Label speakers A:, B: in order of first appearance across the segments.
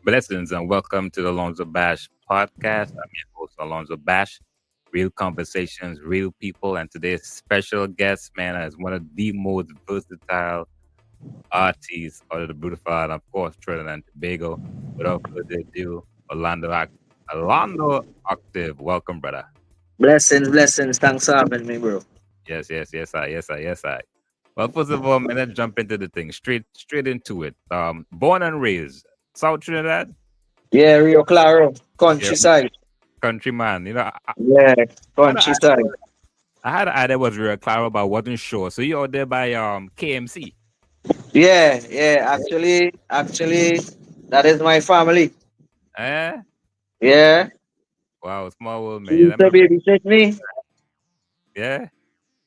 A: Blessings and welcome to the AlonzoBash podcast. I'm your host, AlonzoBash. Real conversations, real people, and today's special guest, man, is one of the most versatile artists out of the beautiful, and of course, Trinidad and Tobago. Without further ado, Orlando Octave. Welcome, brother.
B: Blessings, blessings. Thanks for having me, bro.
A: Yes, I. Well, first of all, man, let's jump into the thing. Straight into it. Born and raised South Trinidad.
B: Yeah, Rio Claro,
A: Yeah,
B: countryside.
A: countryman.
B: Yeah,
A: I, I,
B: countryside.
A: I had an idea was real Clara, but I wasn't sure. So you out there by KMC?
B: Yeah. Actually, that is my family.
A: Eh?
B: Yeah,
A: Wow, small world,
B: he
A: man.
B: used to babysit me.
A: Yeah.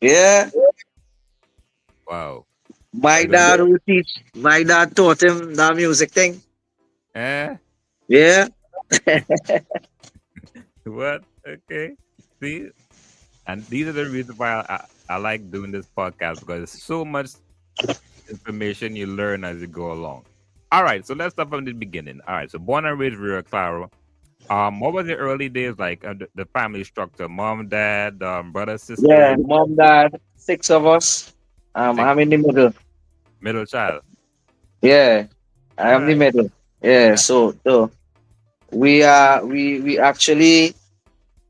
B: Yeah,
A: Wow.
B: my
A: That's
B: dad who teach. My dad taught him that music thing.
A: Eh?
B: Yeah,
A: What? Okay. See, and these are the reasons why I like doing this podcast because there's so much information you learn as you go along. All right, so let's start from the beginning. All right, so born and raised Rio Claro. What was the early days like? The family structure: mom, dad, brother,
B: yeah.
A: sister,
B: Mom, dad, six of us.
A: six,
B: I'm in the middle.
A: middle child.
B: Yeah,
A: All
B: I am the
A: right.
B: middle. Yeah,
A: Yeah.
B: so we actually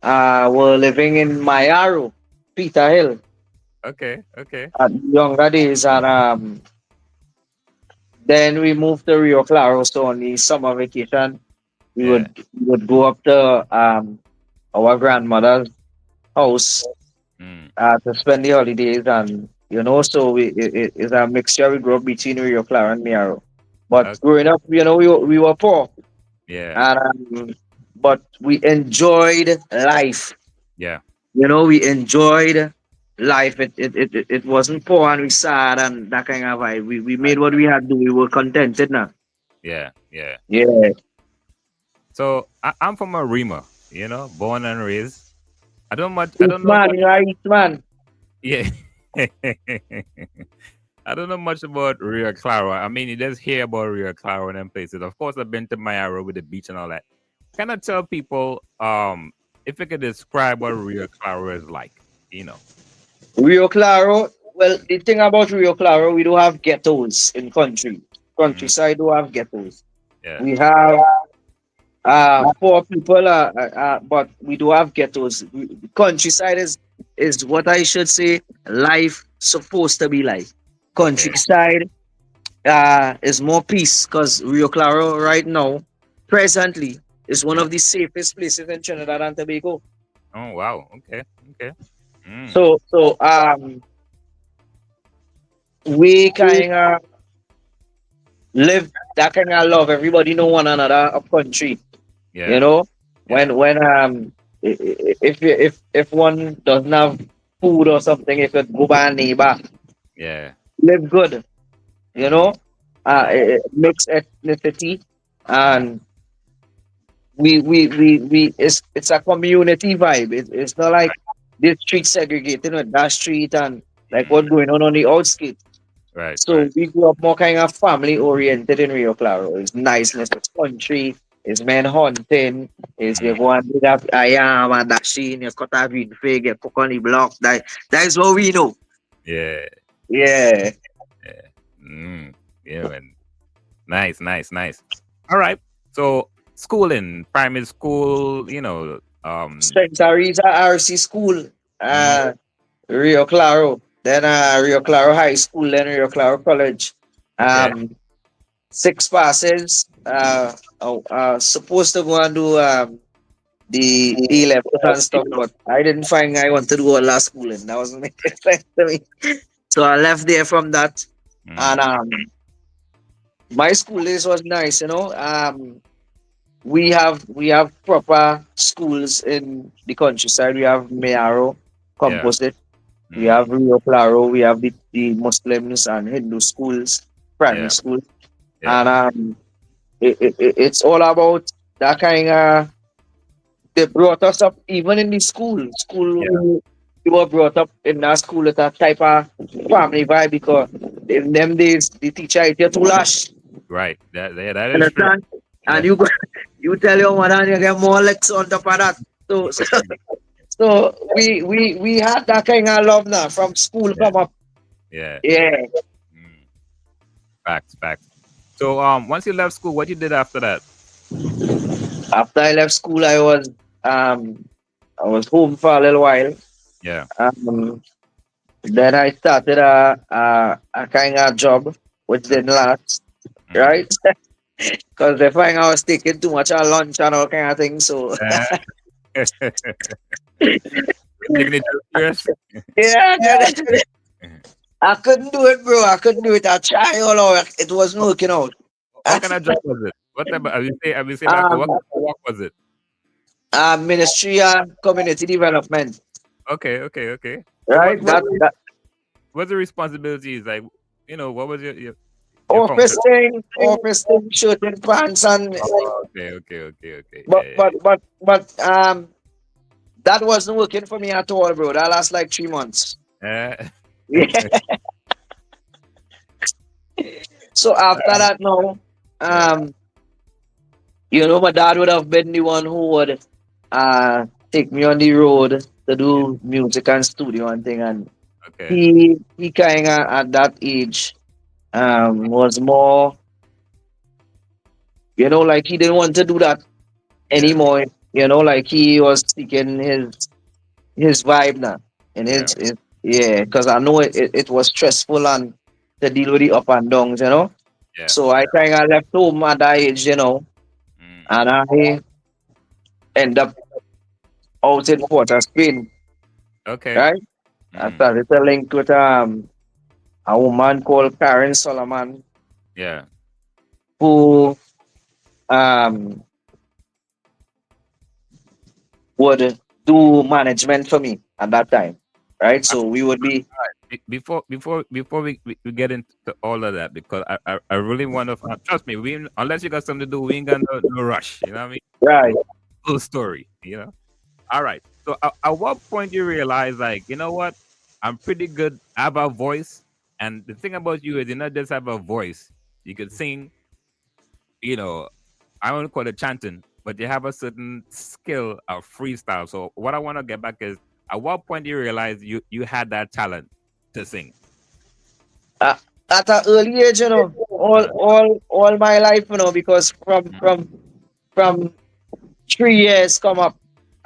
B: were living in Mayaro, Peter Hill,
A: Okay. Okay.
B: at younger days, and then we moved to Rio Claro. So on the summer vacation,
A: Yeah.
B: we would go up to our grandmother's house
A: Mm.
B: to spend the holidays, and so it's a mixture. We grew up between Rio Claro and Mayaro, but
A: Okay.
B: growing up, we were poor,
A: Yeah.
B: and but we enjoyed life.
A: Yeah.
B: We enjoyed life. It wasn't poor and we sad and that kind of vibe. We
A: Right.
B: made what we had to. We were contented now.
A: Yeah. Yeah.
B: Yeah.
A: So I'm from a Rima, born and raised. I don't much. I
B: East
A: don't know
B: man,
A: much.
B: you are East man.
A: Yeah. I don't know much about Rio Claro. I mean, you just hear about Rio Claro and them places. Of course, I've been to Mayaro with the beach and all that. Can I tell people, if you could describe what Rio Claro is like? You know.
B: Rio Claro. Well, the thing about Rio Claro, we do have ghettos in country.
A: Mm,
B: Countryside do have ghettos.
A: yeah.
B: We have poor people, but we do have ghettos. Countryside is what I should say. Life supposed to be like.
A: Okay.
B: Countryside is more peace because Rio Claro right now, presently, is one
A: Yeah.
B: of the safest places in Trinidad and Tobago.
A: Oh wow. Okay. Okay. Mm,
B: So we kind of live that kind of love. Everybody know one another up country. You
A: yeah.
B: know,
A: Yeah.
B: if one doesn't have food or something, if it go by a neighbor,
A: Yeah.
B: live good. You
A: Mm,
B: know,
A: yeah.
B: mixed ethnicity
A: Mm,
B: and we it's a community vibe. It's not like this street segregated with that street and like
A: mm,
B: what going on the outskirts.
A: right.
B: So
A: Right.
B: we grew up more kind of family oriented in Rio Claro. It's niceness, it's country, it's men hunting, it's you
A: Mm,
B: go and do that I am and that sheen, you cut a green fig, you cook on the block. That is what we know.
A: yeah.
B: Yeah.
A: Yeah. Mm, yeah. Man. Nice. All right. So schooling, primary school,
B: Shenseea RC School,
A: mm,
B: Rio Claro, then Rio Claro High School, then Rio Claro College.
A: okay.
B: Um, six passes. Supposed to go and do the A levels and stuff, but I didn't find I wanted to go a last schooling. That wasn't making sense to me. So I left there from that, and
A: Mm,
B: my school days was nice. We have proper schools in the countryside. We have Mayaro
A: yeah.
B: Composite. We
A: Mm,
B: have Rio Claro. We have the Muslims and Hindu schools, primary
A: yeah.
B: schools,
A: Yeah.
B: and it's all about that kind of. They brought us up even in the school.
A: Yeah.
B: We were brought up in that school with a type of family vibe because in them days the teacher is too lash.
A: Right. That is true.
B: Understand? and
A: Yeah.
B: you tell your mother and you get more licks on top of that. So we had that kind of love now from school
A: Yeah.
B: come up.
A: Yeah.
B: Yeah.
A: Mm. Facts. Facts. So once you left school, what you did after that?
B: After I left school, um I was home for a little while.
A: Yeah.
B: Um, then I started a kind of job which
A: Okay.
B: didn't last,
A: Mm.
B: right? Because they find I was taking too much of lunch and all kind of things. So
A: Uh, you're taking it too serious.
B: yeah, I couldn't do it, bro. I couldn't do it. I tried all over. It wasn't
A: What,
B: working out.
A: what kind of job was it? What type of, have you say back, what
B: um,
A: kind of work was it?
B: Ministry and community development,
A: Okay, okay, okay. So
B: right? That
A: what's the responsibilities? Like, what was your function?
B: office thing, shirt and pants, and
A: Oh, okay, okay, okay, okay.
B: but
A: Yeah,
B: but but but that wasn't working for me at all, bro. That last like 3 months.
A: yeah.
B: So after that, no,
A: Yeah,
B: um, my dad would have been the one who would take me on the road to
A: yeah.
B: do music and studio and thing, and
A: Okay.
B: he kind of at that age was more, like he didn't want to do that
A: Yeah,
B: anymore. Like he was seeking his vibe now, and
A: yeah,
B: yeah, because I know it was stressful and to deal with the up and downs.
A: yeah.
B: So I kind of left home at that age,
A: Mm.
B: and I end up out in Port of Spain,
A: Okay.
B: right? I
A: Mm.
B: started to link with a woman called Karen Solomon,
A: Yeah.
B: who um would do management for me at that time, right?
A: Uh,
B: So we would be
A: before we get into all of that, because I really want to trust me. Unless you got something to do, we ain't got no rush. You know what I mean?
B: right.
A: Full story. All right. So at what point you realize, like, you know what? I'm pretty good. I have a voice, and the thing about you is you not just have a voice. You could sing. You know, I won't call it chanting, but you have a certain skill of freestyle. So what I want to get back is, at what point do you realize you had that talent to sing?
B: Uh, at an early age, all
A: Uh,
B: all all my life, because
A: mm,
B: from 3 years come up,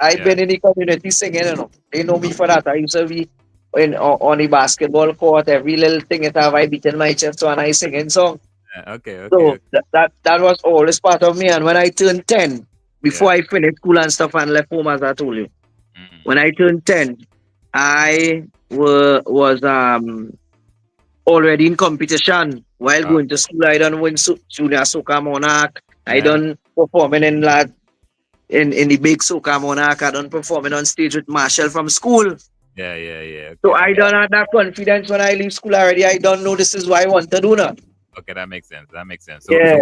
B: I've
A: yeah.
B: been in the community singing. They know me for that. I used to be on the basketball court. Every little thing that have I beaten my chest on I singing song.
A: Okay. Okay.
B: So
A: Okay.
B: that was always part of me. And when I turned 10, before
A: Yeah.
B: I finished school and stuff and left home, as I told you,
A: Mm,
B: when I turned 10, I was already in competition while going to
A: okay.
B: school. I done win junior Soca Monarch. I
A: Yeah.
B: done performing in the big Soca Monarch. I done performing on stage with Marshall from school.
A: Yeah. Yeah. Yeah.
B: So
A: Okay. That
B: I
A: makes
B: don't have that confidence when I leave school already. I don't know this is what I want to do now.
A: okay. That makes sense. That makes sense. So
B: Yeah.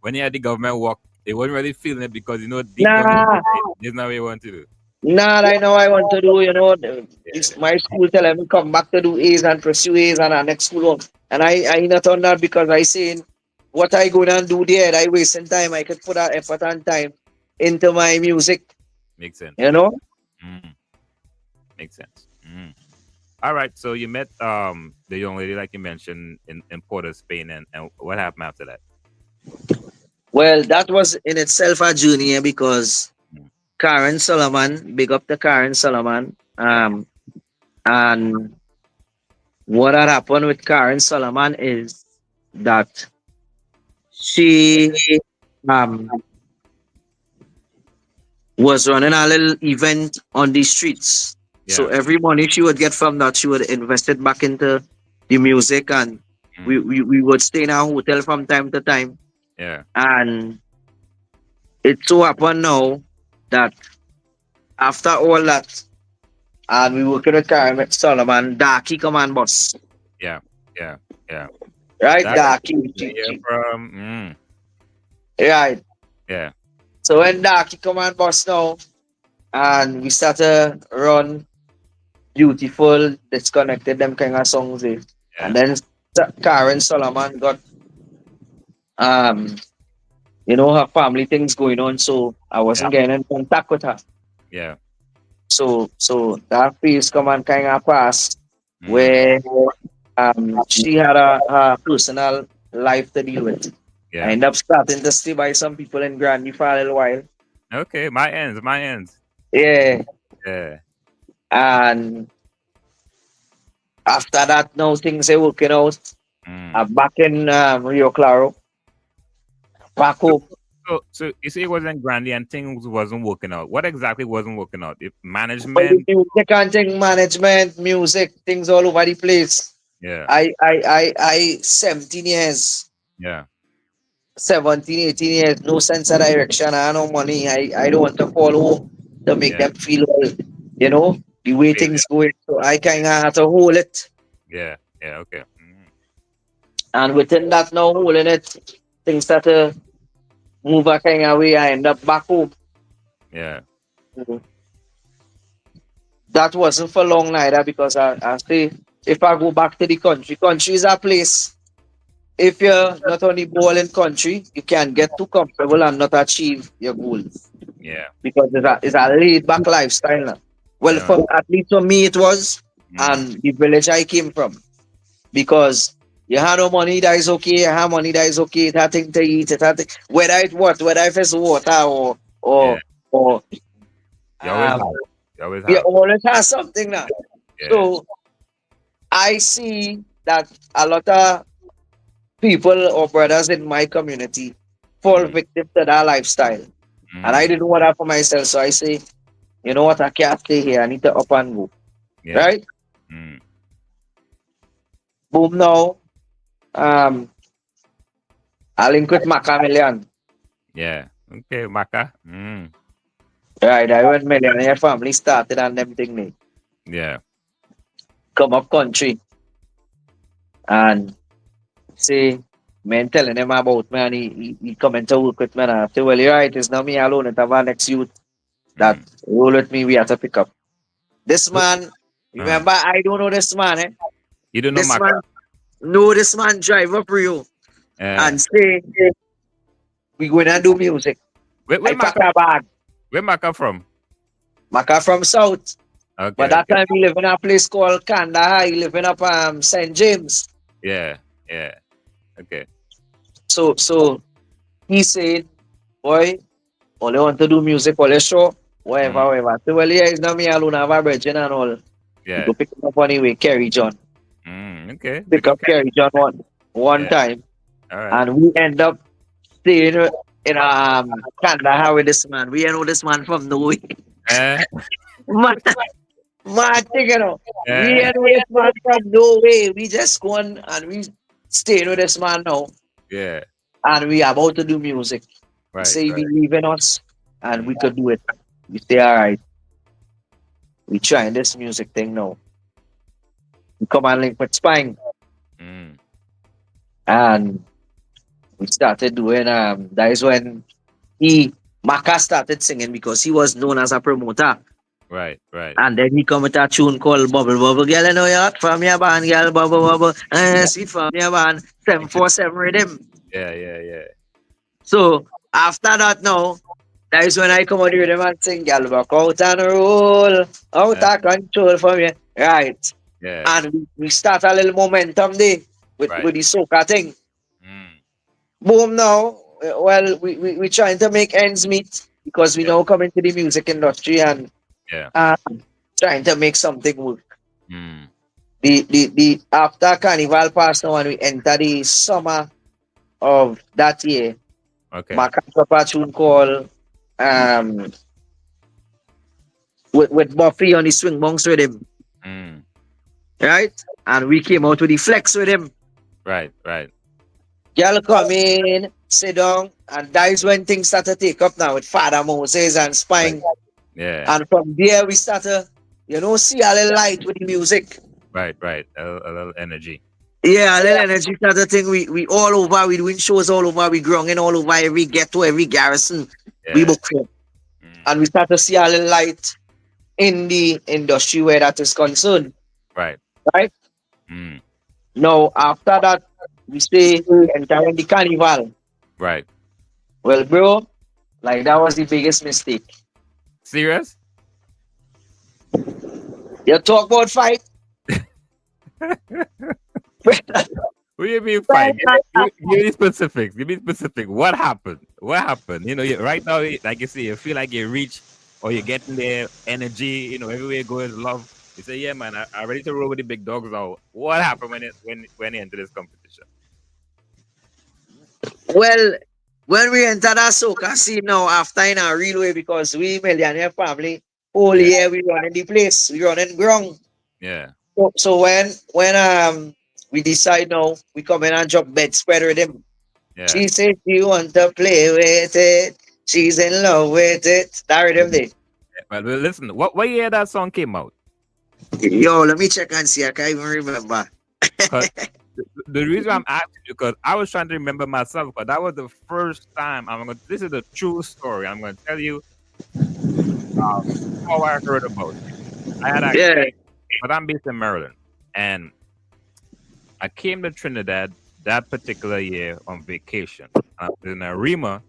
A: when you had the government work, they weren't really feeling it because deep down
B: Nah,
A: inside, this is not what you want to do.
B: nah, I know I want to do,
A: Yeah.
B: my school tell me come back to do A's and pursue A's and our next school work. And I not on that because I saying what I go and do there, I wasting time. I could put that effort and time into my music,
A: Makes sense.
B: you know?
A: Mm, makes sense. Mm. All right. So you met the young lady like you mentioned in Port of Spain, and what happened after that?
B: Well, that was in itself a journey because
A: Mm,
B: Karen Solomon, big up to Karen Solomon.
A: yeah.
B: And what had happened with Karen Solomon is that she um was running a little event on the streets. So
A: Yeah.
B: every money she would get from that, she would invest it back into the music, and we,
A: Mm,
B: we, we would stay in our hotel from time to time.
A: yeah.
B: And it so happened now that after all that, and we working with Karen Solomon, Darky Command Boss.
A: Yeah. Yeah. Yeah.
B: Right,
A: That
B: Darky.
A: yeah from
B: Right.
A: yeah.
B: So when Darky Command Boss now, and we start to run Beautiful, Disconnected, them kind of songs. And
A: Yeah.
B: then Karen Solomon got, um, her family things going on, so I
A: Yeah.
B: wasn't getting in contact with her.
A: Yeah.
B: So that phase come and kind of pass
A: Mm.
B: where she had her personal life to deal with. I
A: Yeah.
B: end up starting to stay by some people in Grandy for a little while.
A: Okay. My ends. My ends.
B: Yeah.
A: Yeah.
B: And after that, now things are working out.
A: Mm.
B: I'm back in Rio Claro, back
A: So,
B: home.
A: so you say it wasn't Grandy and things wasn't working out. What exactly wasn't working out? If
B: But the
A: management.
B: music and thing, management, music, things all over the place.
A: Yeah.
B: I 17 years,
A: Yeah.
B: 17, 18 years, no sense of direction, I no money. I don't want to follow to make
A: Yeah.
B: them feel well, the way
A: Failure.
B: things going. So I kind of had to hold it.
A: Yeah. Yeah. Okay. Mm.
B: And within that now, holding it, things start to move a kind of way. I end up back home.
A: Yeah.
B: Mhm. That wasn't for long neither because I say if I go back to the country is a place. If you're not on the ball in country, you can get too comfortable and not achieve your goals
A: Yeah.
B: because it's a laid back lifestyle now. Well,
A: Yeah, man.
B: for at least for me it was,
A: Mm.
B: and the village I came from, because you have no money that is okay, you have money that is okay, it had thing to eat, it had thing, whether if it's water
A: Yeah.
B: or
A: You always
B: um
A: have. You always
B: you
A: have.
B: always have something now.
A: Yeah.
B: So I see that a lot of people or brothers in my community fall
A: Mm.
B: victim to that lifestyle. And I
A: Mm.
B: didn't want that for myself. So I say, you know what, I can't stay here. I need to up and go.
A: Yeah.
B: Right?
A: Mm.
B: Boom now. Um, I link with Macamillion.
A: Yeah. Okay, Maka. Mm.
B: Right, I went millionaire family started and them thing me.
A: Yeah.
B: Come up country and say, man telling him about me and he come into work with me and I say, well, you're right, it's not me alone, it's our next youth that
A: Mm.
B: roll with me, we have to pick up. This
A: So,
B: man,
A: uh,
B: remember, I don't know this man, eh?
A: you don't know
B: This
A: Maka?
B: man, know this man drive up Rio
A: Yeah.
B: and say, we going to do music.
A: Where
B: I pack
A: Maka?
B: a bag.
A: Where Maka from?
B: Maka from South. But
A: Okay.
B: that
A: Okay.
B: time he live in a place called Kandahar. He live in up St. James.
A: Yeah. Yeah. Okay.
B: So he said, boy, all you want to do music, all you show,
A: Mm.
B: whatever. So well, yeah, it's not me alone, I have a virgin and all. We
A: Yeah.
B: go pick him up anyway, Kerry John.
A: Mm. Okay.
B: Pick
A: Pick up
B: up
A: cat.
B: Kerry John one
A: Yeah.
B: time.
A: All right.
B: And we end up staying in Kandahar with this man. We know this man from nowhere.
A: Eh.
B: Man, man, thing, we
A: Yeah.
B: know this man from nowhere. We just go on and we staying with this man now.
A: Yeah.
B: And we about to do music. He
A: Right.
B: say he
A: Right.
B: believe in us and
A: Mm.
B: we could do it. We say, all right, we trying this music thing now. We come and link with Spine.
A: Mm.
B: And we started doing that is when Maka started singing because he was known as a promoter.
A: Right. Right.
B: And then he come with a tune called Bubble Bubble. Girl, I know you're hot from your band, girl, bubble bubble. Sweet from your band, 747 rhythm.
A: Yeah. Yeah. Yeah.
B: So after that now, that is when I come out with them and sing, girl, walk out and roll, out
A: Uh,
B: of control from you. Right.
A: yeah.
B: And we start a little momentum there
A: Right.
B: with the soca thing.
A: Mm.
B: Boom now. Well, we trying to make ends meet because we
A: Yeah.
B: now come into the music industry and
A: Yeah.
B: uh, trying to make something work.
A: Mm.
B: The after Carnival passed now and we enter the summer of that year,
A: Okay.
B: Macapa tune called um with Buffy on the swing bunks with him,
A: Mm.
B: right? And we came out with the flex with him.
A: Right. Right.
B: Girl come in, sit down, and that is when things start to take up now with Father Moses and
A: Right.
B: Spine.
A: Yeah.
B: And from there we start to, see a little light with the music.
A: Right. Right. A little energy.
B: Yeah, a little energy start to thing. We all over, we doing shows all over, we growing all over every ghetto, every garrison we
A: Yeah.
B: book for.
A: Mm.
B: And we start to see a little light in the industry where that is concerned.
A: Right.
B: Right?
A: Mm.
B: Now after that, we say we enter in the carnival.
A: Right.
B: Well, bro, like that was the biggest mistake.
A: Serious?
B: You talk about fight.
A: What do you mean fight? Give me specifics. Give me specific. What happened? What happened? Right now, like you say, you feel like you reach or you're getting their energy. Everywhere you go is love. You say, yeah, man, I'm ready to roll with the big dogs now. What happened when you enter this competition?
B: Well, when we enter that soca scene now, after in a real way, because we millionaire family, whole
A: Yeah,
B: year we running the place, we running ground.
A: yeah,
B: So when we decide now, we come in and drop bedspread with him.
A: yeah.
B: She said she want to play with it. She's in love with it. That rhythm there.
A: But listen, what year that song came out?
B: Yo, let me check and see. I can't even remember.
A: 'Cause the reason I'm asking you because I was trying to remember myself, but that was the first time this is a true story. I'm gonna tell you how I heard about you. I had
B: Yeah,
A: actually, but I'm based in Maryland, and I came to Trinidad that particular year on vacation. I was in Arima,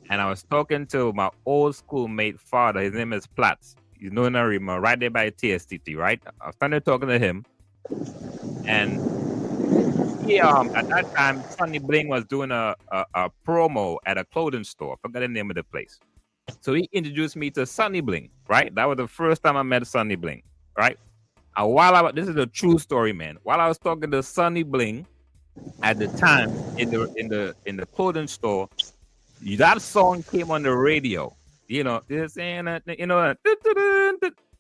A: and I was talking to my old schoolmate father. His name is Platts. You know in Arima, right there by TSTT, right? I was standing talking to him, and he at that time Sonny Bling was doing a promo at a clothing store. I forgot the name of the place. So he introduced me to Sonny Bling, right? That was the first time I met Sonny Bling, right? And this is a true story, man. While I was talking to Sonny Bling at the time in the clothing store, that song came on the radio. This and that,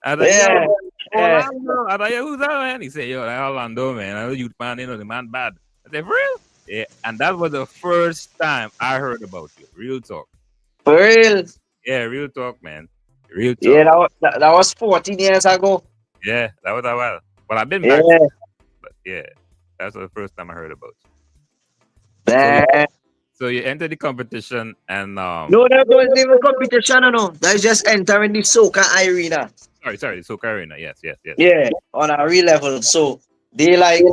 A: I was like, yo,
B: yeah, yeah.
A: Orlando. I was like, yo, who's that man? He said, yo, that Orlando, man. I know you man, the man bad. I said, for real? Yeah. And that was the first time I heard about you. Real talk.
B: For real.
A: Yeah, real talk, man. Real
B: Yeah,
A: talk.
B: that was 14 years ago.
A: Yeah, that was a while. Well, I've been back,
B: Yeah.
A: but yeah, that's the first time I heard about you. So you,
B: Man.
A: so you entered the competition, and
B: No, that wasn't even competition, no. That's just entering the soca arena.
A: sorry, so Karina, yes, yes, yes.
B: Yeah, on a real level. So they like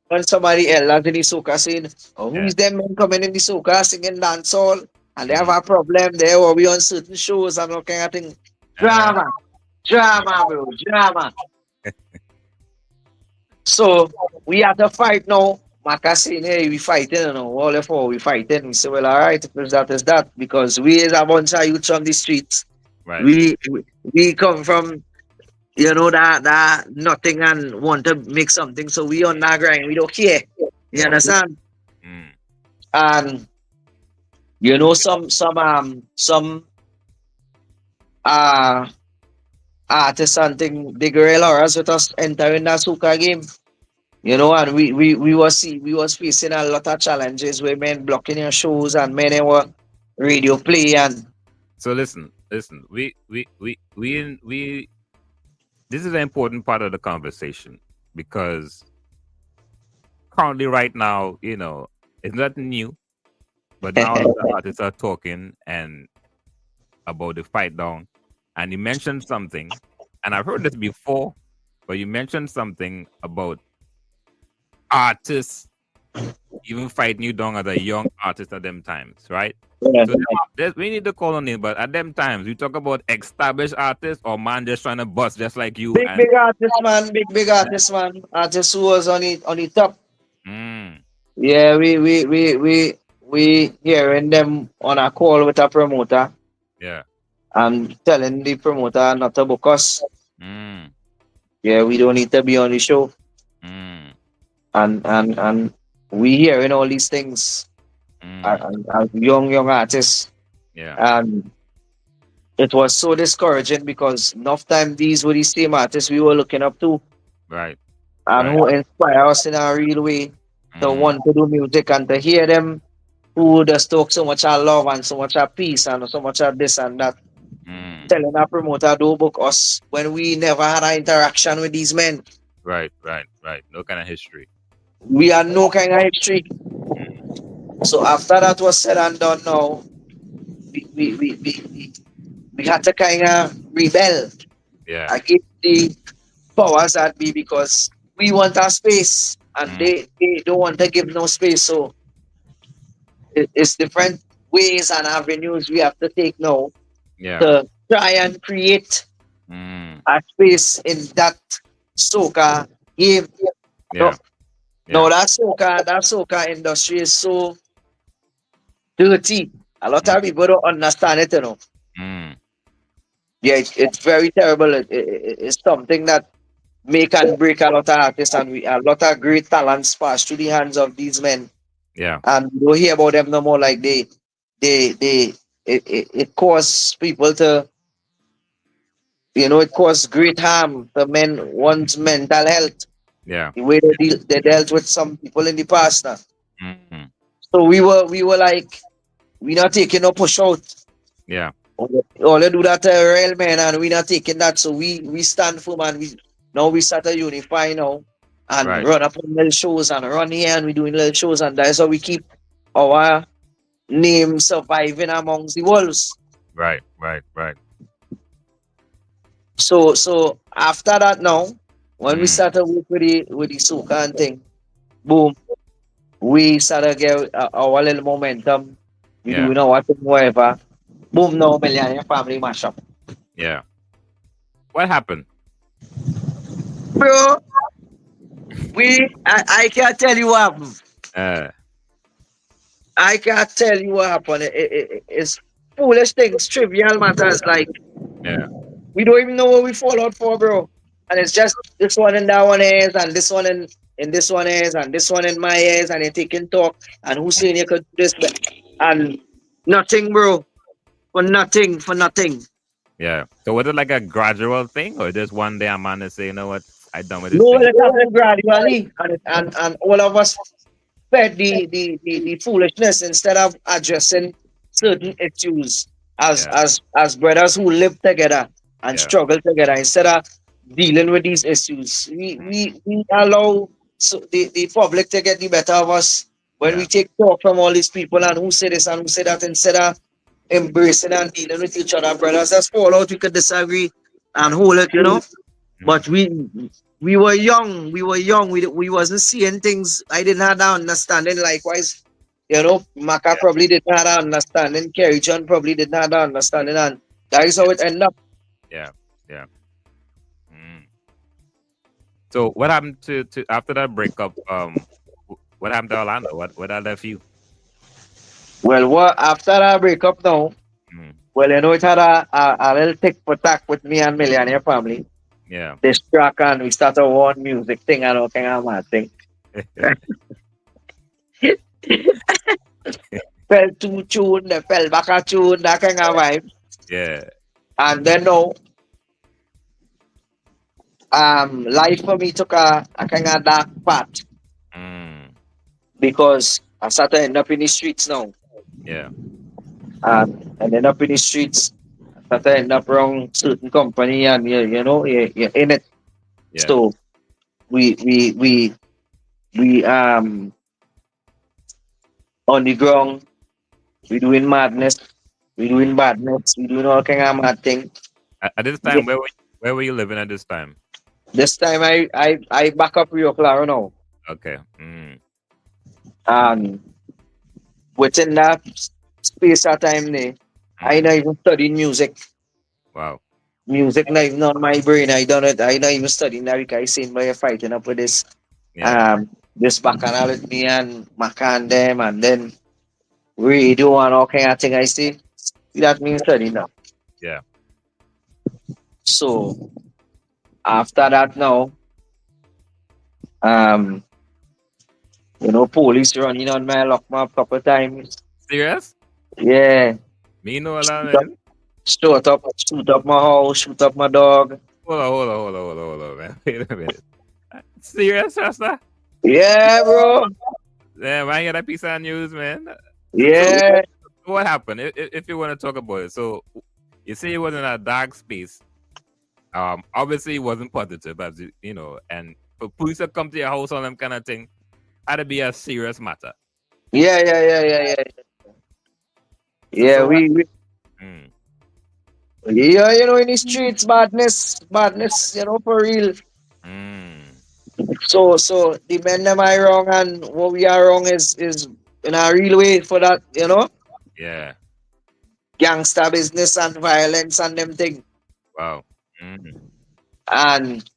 B: when somebody else in the soca scene, oh, who
A: Yeah.
B: is them men coming in the soca singing dancehall and they have
A: Mm-hmm.
B: a problem there or we on certain shows and all kind of thing.
A: Uh-huh.
B: Drama, drama, bro, drama. So we have to fight now. Maka saying, hey, we fighting, all therefore we fighting. We say, well, all right, if it's that, is that. Because we is a bunch of youths from the streets.
A: Right.
B: We come from that nothing and want to make something. So we on that grind. We don't care. You
A: Wow.
B: understand?
A: Mm.
B: And some uh artists and thing they guerrilla us with us entering that soca game. And we was facing a lot of challenges with men blocking your shows and men were radio play and
A: So listen. We. This is an important part of the conversation because currently, right now, it's nothing new. But now the artists are talking and about the fight down, and you mentioned something, and I've heard this before, but you mentioned something about artists even fighting you down as a young artist at them times, right?
B: yeah.
A: So we need to call on it, but at them times we talk about established artists or man just trying to bust just like you
B: Big
A: and
B: big artist man, big artist man, artist who was on the top.
A: mm,
B: Yeah, we hearing them on a call with a promoter
A: yeah,
B: and telling the promoter not to book us.
A: mm,
B: Yeah, we don't need to be on the show.
A: mm,
B: And we hearing all these things
A: mm,
B: as young artists.
A: yeah,
B: And it was so discouraging because enough time these were the same artists we were looking up to
A: right,
B: and
A: right,
B: who inspire us in a real way to
A: mm,
B: want to do music and to hear them who just talk so much of love and so much of peace and so much of this and that.
A: mm,
B: Telling our promoter don't book us when we never had an interaction with these men.
A: right. No kind of history.
B: We had no kind of history. So after that was said and done now, we had to kind of rebel
A: Yeah,
B: against the powers that be because we want our space and
A: mm,
B: they don't want to give no space. So it's different ways and avenues we have to take now
A: Yeah.
B: to try and create
A: Mm.
B: a space in that soca game. No,
A: Yeah.
B: no,
A: Yeah.
B: that soca industry is so dirty. A lot
A: Mm.
B: of people don't understand it, you know.
A: Mm.
B: Yeah, it's very terrible. It's something that make and break a lot of artists, and a lot of great talents pass through the hands of these men.
A: Yeah.
B: And you don't hear about them no more. Like they it causes people to, it causes great harm to one's mental health.
A: Yeah.
B: The way they dealt with some people in the past now.
A: Mm.
B: So we were like, we not taking no push out.
A: Yeah.
B: All they do that to real man, and we not taking that. So we stand firm, and we start to unify now and
A: Right.
B: run up on little shows and run here, and we doing little shows, and that's how we keep our name surviving amongst the wolves.
A: Right. Right. Right.
B: So after that now, when we
A: Mm.
B: started work with the soca and thing, boom, we started get our little momentum. We
A: Yeah.
B: doing our thing, whatever. Boom, now Millionaire Family mash up.
A: Yeah. What happened?
B: Bro, I can't tell you what happened.
A: Uh.
B: I can't tell you what happened. It's foolish things, trivial matters. Like,
A: Yeah.
B: we don't even know what we fall out for, bro. And it's just this one in that one ears, and this one in this one ears, and this one in my ears, and you're taking talk, and who's saying you could do this, and nothing, bro. For nothing.
A: Yeah. So was it like a gradual thing, or just one day a man to say, you know what, I done with this
B: No,
A: thing?
B: it happened gradually, and all of us fed the foolishness instead of addressing certain issues
A: Yeah.
B: as brothers who live together and
A: Yeah.
B: struggle together. Instead of dealing with these issues,
A: Mm.
B: we allow the public to get the better of us when we
A: Yeah.
B: take talk from all these people and who say this and who say that, instead of embracing and dealing with each other. Brothers, let's fall out, we could disagree and
A: Right.
B: hold it.
A: Mm.
B: But we were young. We were young. We wasn't seeing things. I didn't have that understanding. Likewise, Maka
A: Yeah.
B: probably didn't have that understanding. Kerry John probably didn't have that understanding. And that is how
A: Yeah.
B: it ended up.
A: Yeah. Yeah. Mm. So what happened to after that breakup? What happened to Orlando? What I left you?
B: Well, what after that breakup now,
A: Mm.
B: well, it had a little tick for tack with me and Millionaire Family.
A: Yeah.
B: This track, and we started one music thing and all kind of mad thing. Fell two tune, they fell back a tune, that kind of vibe.
A: Yeah.
B: And then now, life for me took a kind of dark path
A: Mm.
B: because I started end up in the streets now.
A: Yeah.
B: And end up in the streets, I started end up around certain company, and you're in it.
A: Yeah.
B: So we we we we on the ground, we doing madness, we
A: Mm.
B: doing badness, we doing all kind of mad thing.
A: At this
B: Yeah.
A: time, where were you living at this time?
B: This time I back up Rio Claro now.
A: Okay. Mm.
B: And within that space of time there, I
A: Mm.
B: not even studying music.
A: Wow.
B: Music not even on my brain. I done it. I not even studying that because I seen by fighting up with
A: Yeah.
B: this bacchanal with me and Macan them, and then radio and all kind of thing. I see that means studying now.
A: Yeah.
B: So after that now, um, police running on my lock me up couple times.
A: Serious?
B: Yeah.
A: Me know a lot,
B: Shoot up,
A: man.
B: shoot up my house, shoot up my dog.
A: Hold on, man. Wait a minute. Serious, Rasta?
B: Yeah, bro.
A: Damn, I hear that piece of news, man. So
B: Yeah.
A: what happened? If you want to talk about it, so you say it was in a dark space. Obviously it wasn't positive, as and for police to come to your house on them kind of thing, had to be a serious matter.
B: Yeah.
A: So
B: Yeah,
A: so what?
B: we
A: Mm,
B: yeah, in the streets, badness, for real.
A: mm,
B: So the men them I wrong, and what we are wrong is in a real way for that.
A: Yeah.
B: Gangster business and violence and them thing.
A: Wow. Mm.
B: And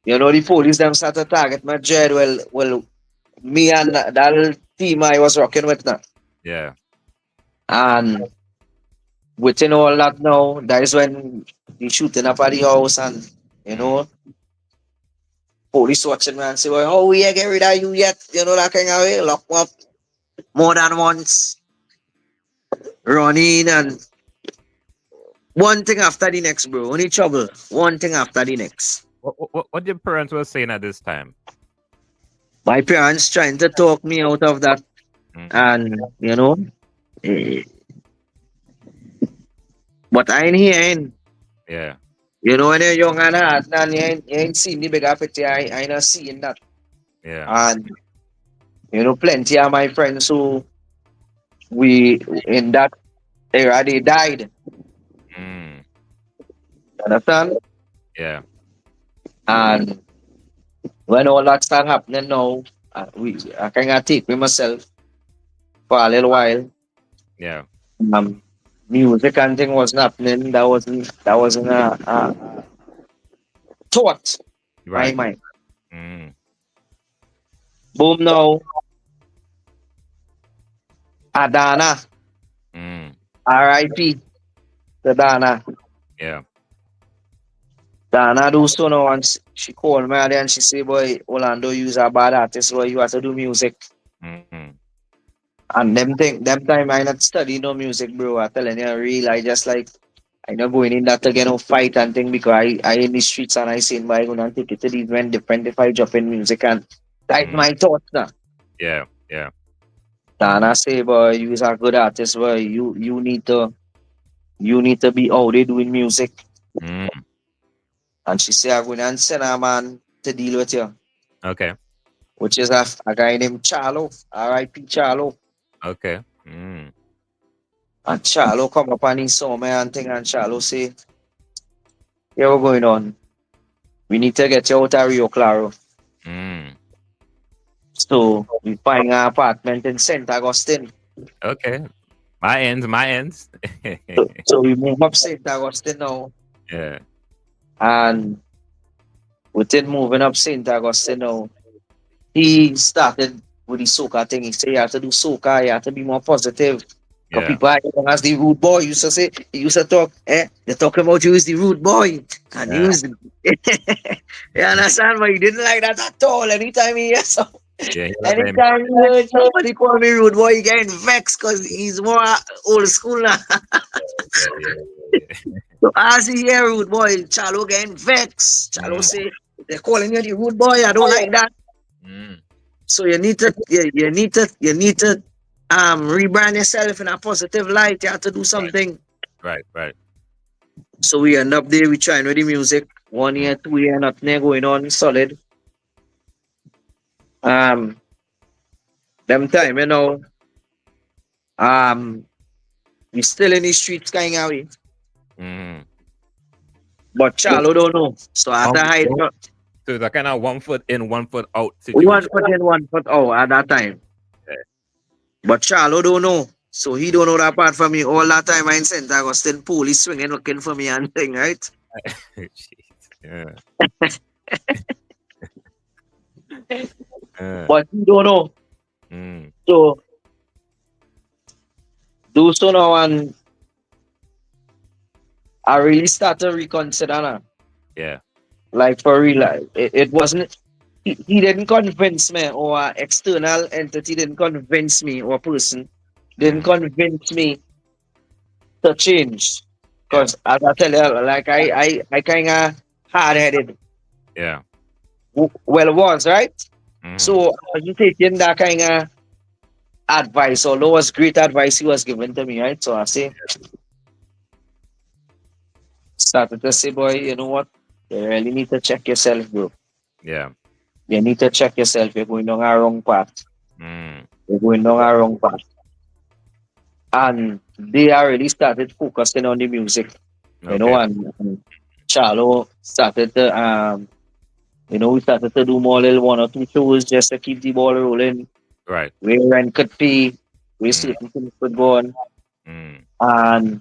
B: the police them start to target my dread. Well, me and that team I was rocking with now.
A: Yeah.
B: And within all that now, that is when they shooting up at the house and you
A: Mm.
B: know, police watching me and say, well, oh we ain't get rid of you yet, that kind of way, lock me up more than once, running and one thing after the next, bro. Only trouble. One thing after the next.
A: What your parents were saying at this time?
B: My parents trying to talk me out of that
A: Mm.
B: and eh, but I ain't hearing.
A: Yeah.
B: When you're young and hard, and you ain't seen the bigger picture, I ain't not seeing that.
A: Yeah.
B: And plenty of my friends who we in that era they died.
A: Mm.
B: Understand?
A: Yeah.
B: And when all that start happening now, I kind of take with myself for a little while.
A: Yeah.
B: Um, Music and thing wasn't happening. That wasn't a thought my
A: Right.
B: mind.
A: Mm.
B: Boom now, Adana,
A: Mm.
B: R.I.P. to Dana.
A: Yeah.
B: Dana do so now and she called me and she say, boy, Orlando, you's a bad artist, boy, you have to do music.
A: Mm.
B: And them time I not study no music, bro. I telling you real, I just like I not going in that to get no fight and thing because I in the streets and I seen by gonna take it to the event different if I drop in music and that's
A: Mm.
B: my thoughts now.
A: Yeah. Yeah.
B: Dana say, boy, you is a good artist, boy. You need to be out there doing music.
A: Mm.
B: And she say, I'm going to send a man to deal with you,
A: Okay.
B: which is a guy named Charlo, R.I.P. Charlo.
A: Okay. Mm.
B: And Charlo come up and he saw me and thing, and Charlo say, yeah, what's going on? We need to get you out of Rio Claro.
A: Mm.
B: So we find an apartment in St. Augustine.
A: Okay. My ends. My ends.
B: So we move up St. Augustine now.
A: Yeah.
B: And within moving up St. Augustine now, he started with the soca thing. He said you have to do soca, you have to be more positive. Because
A: Yeah.
B: people are as the rude boy used to say, he used to talk, they're talking about you as the rude boy. And you
A: Yeah.
B: was you understand? But he didn't like that at all. Anytime he hears some,
A: Yeah. He was saying,
B: anytime he heard somebody call me rude boy, he getting vexed because he's more old school now.
A: yeah. Yeah. Yeah.
B: So as he hear rude boy, Chalo getting vexed. Chalo
A: Mm.
B: say, they're calling you the rude boy, I don't like that.
A: Mm.
B: So you need to rebrand yourself in a positive light. You have to do
A: Right.
B: something.
A: Right. Right.
B: So we end up there, we trying with the music. One
A: Mm.
B: year, 2 year, nothing there going on solid. Um them time, um we still in the streets kind of way.
A: Mm.
B: But Charlo don't know. So I had to
A: Um,
B: hide
A: so it's a kind of 1 foot in, 1 foot out
B: one
A: situation.
B: foot in, 1 foot out at that time.
A: Yeah.
B: But Charlo don't know. So he don't know that part from me. All that time I in St. Augustine police swinging looking for me and thing, right?
A: Jeez. Yeah. Uh,
B: But he don't know.
A: mm.
B: So do so now and I really start to reconsider now.
A: Yeah.
B: Like for real. Like, it wasn't he didn't convince me or a external entity didn't convince me or a person didn't
A: Mm.
B: convince me to change.
A: Yeah.
B: Because as I tell you, like I kinda hard headed.
A: Yeah.
B: Well was, right?
A: Mm.
B: So you taking that kinda advice, although it was great advice he was giving to me, right? So I say started to say, boy, you know what? You really need to check yourself, bro.
A: Yeah.
B: You need to check yourself. You're going down a wrong path.
A: Mm.
B: You're going down a wrong path. And they already started focusing on the music,
A: Okay.
B: and Charlo started to we started to do more little 1 or 2 shows just to keep the ball rolling.
A: Right.
B: Where rent could pay, where
A: Mm.
B: certain things could go on.
A: Mm.
B: And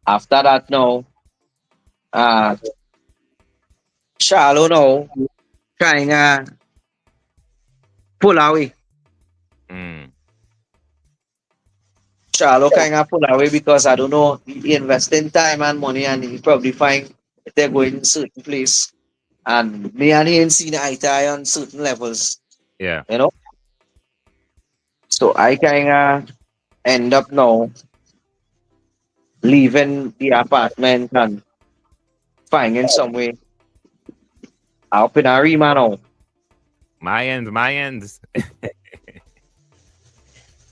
B: after that now, uh, Shallow now, trying pull away.
A: Mm.
B: Shallow kind of pull away because I don't know, he investing time and money and he probably find if they're going in certain place. And me and he ain't seen eye to eye on certain levels,
A: Yeah.
B: you know. So I kind of end up now leaving the apartment and finding some way up in Arima now.
A: My ends, my ends.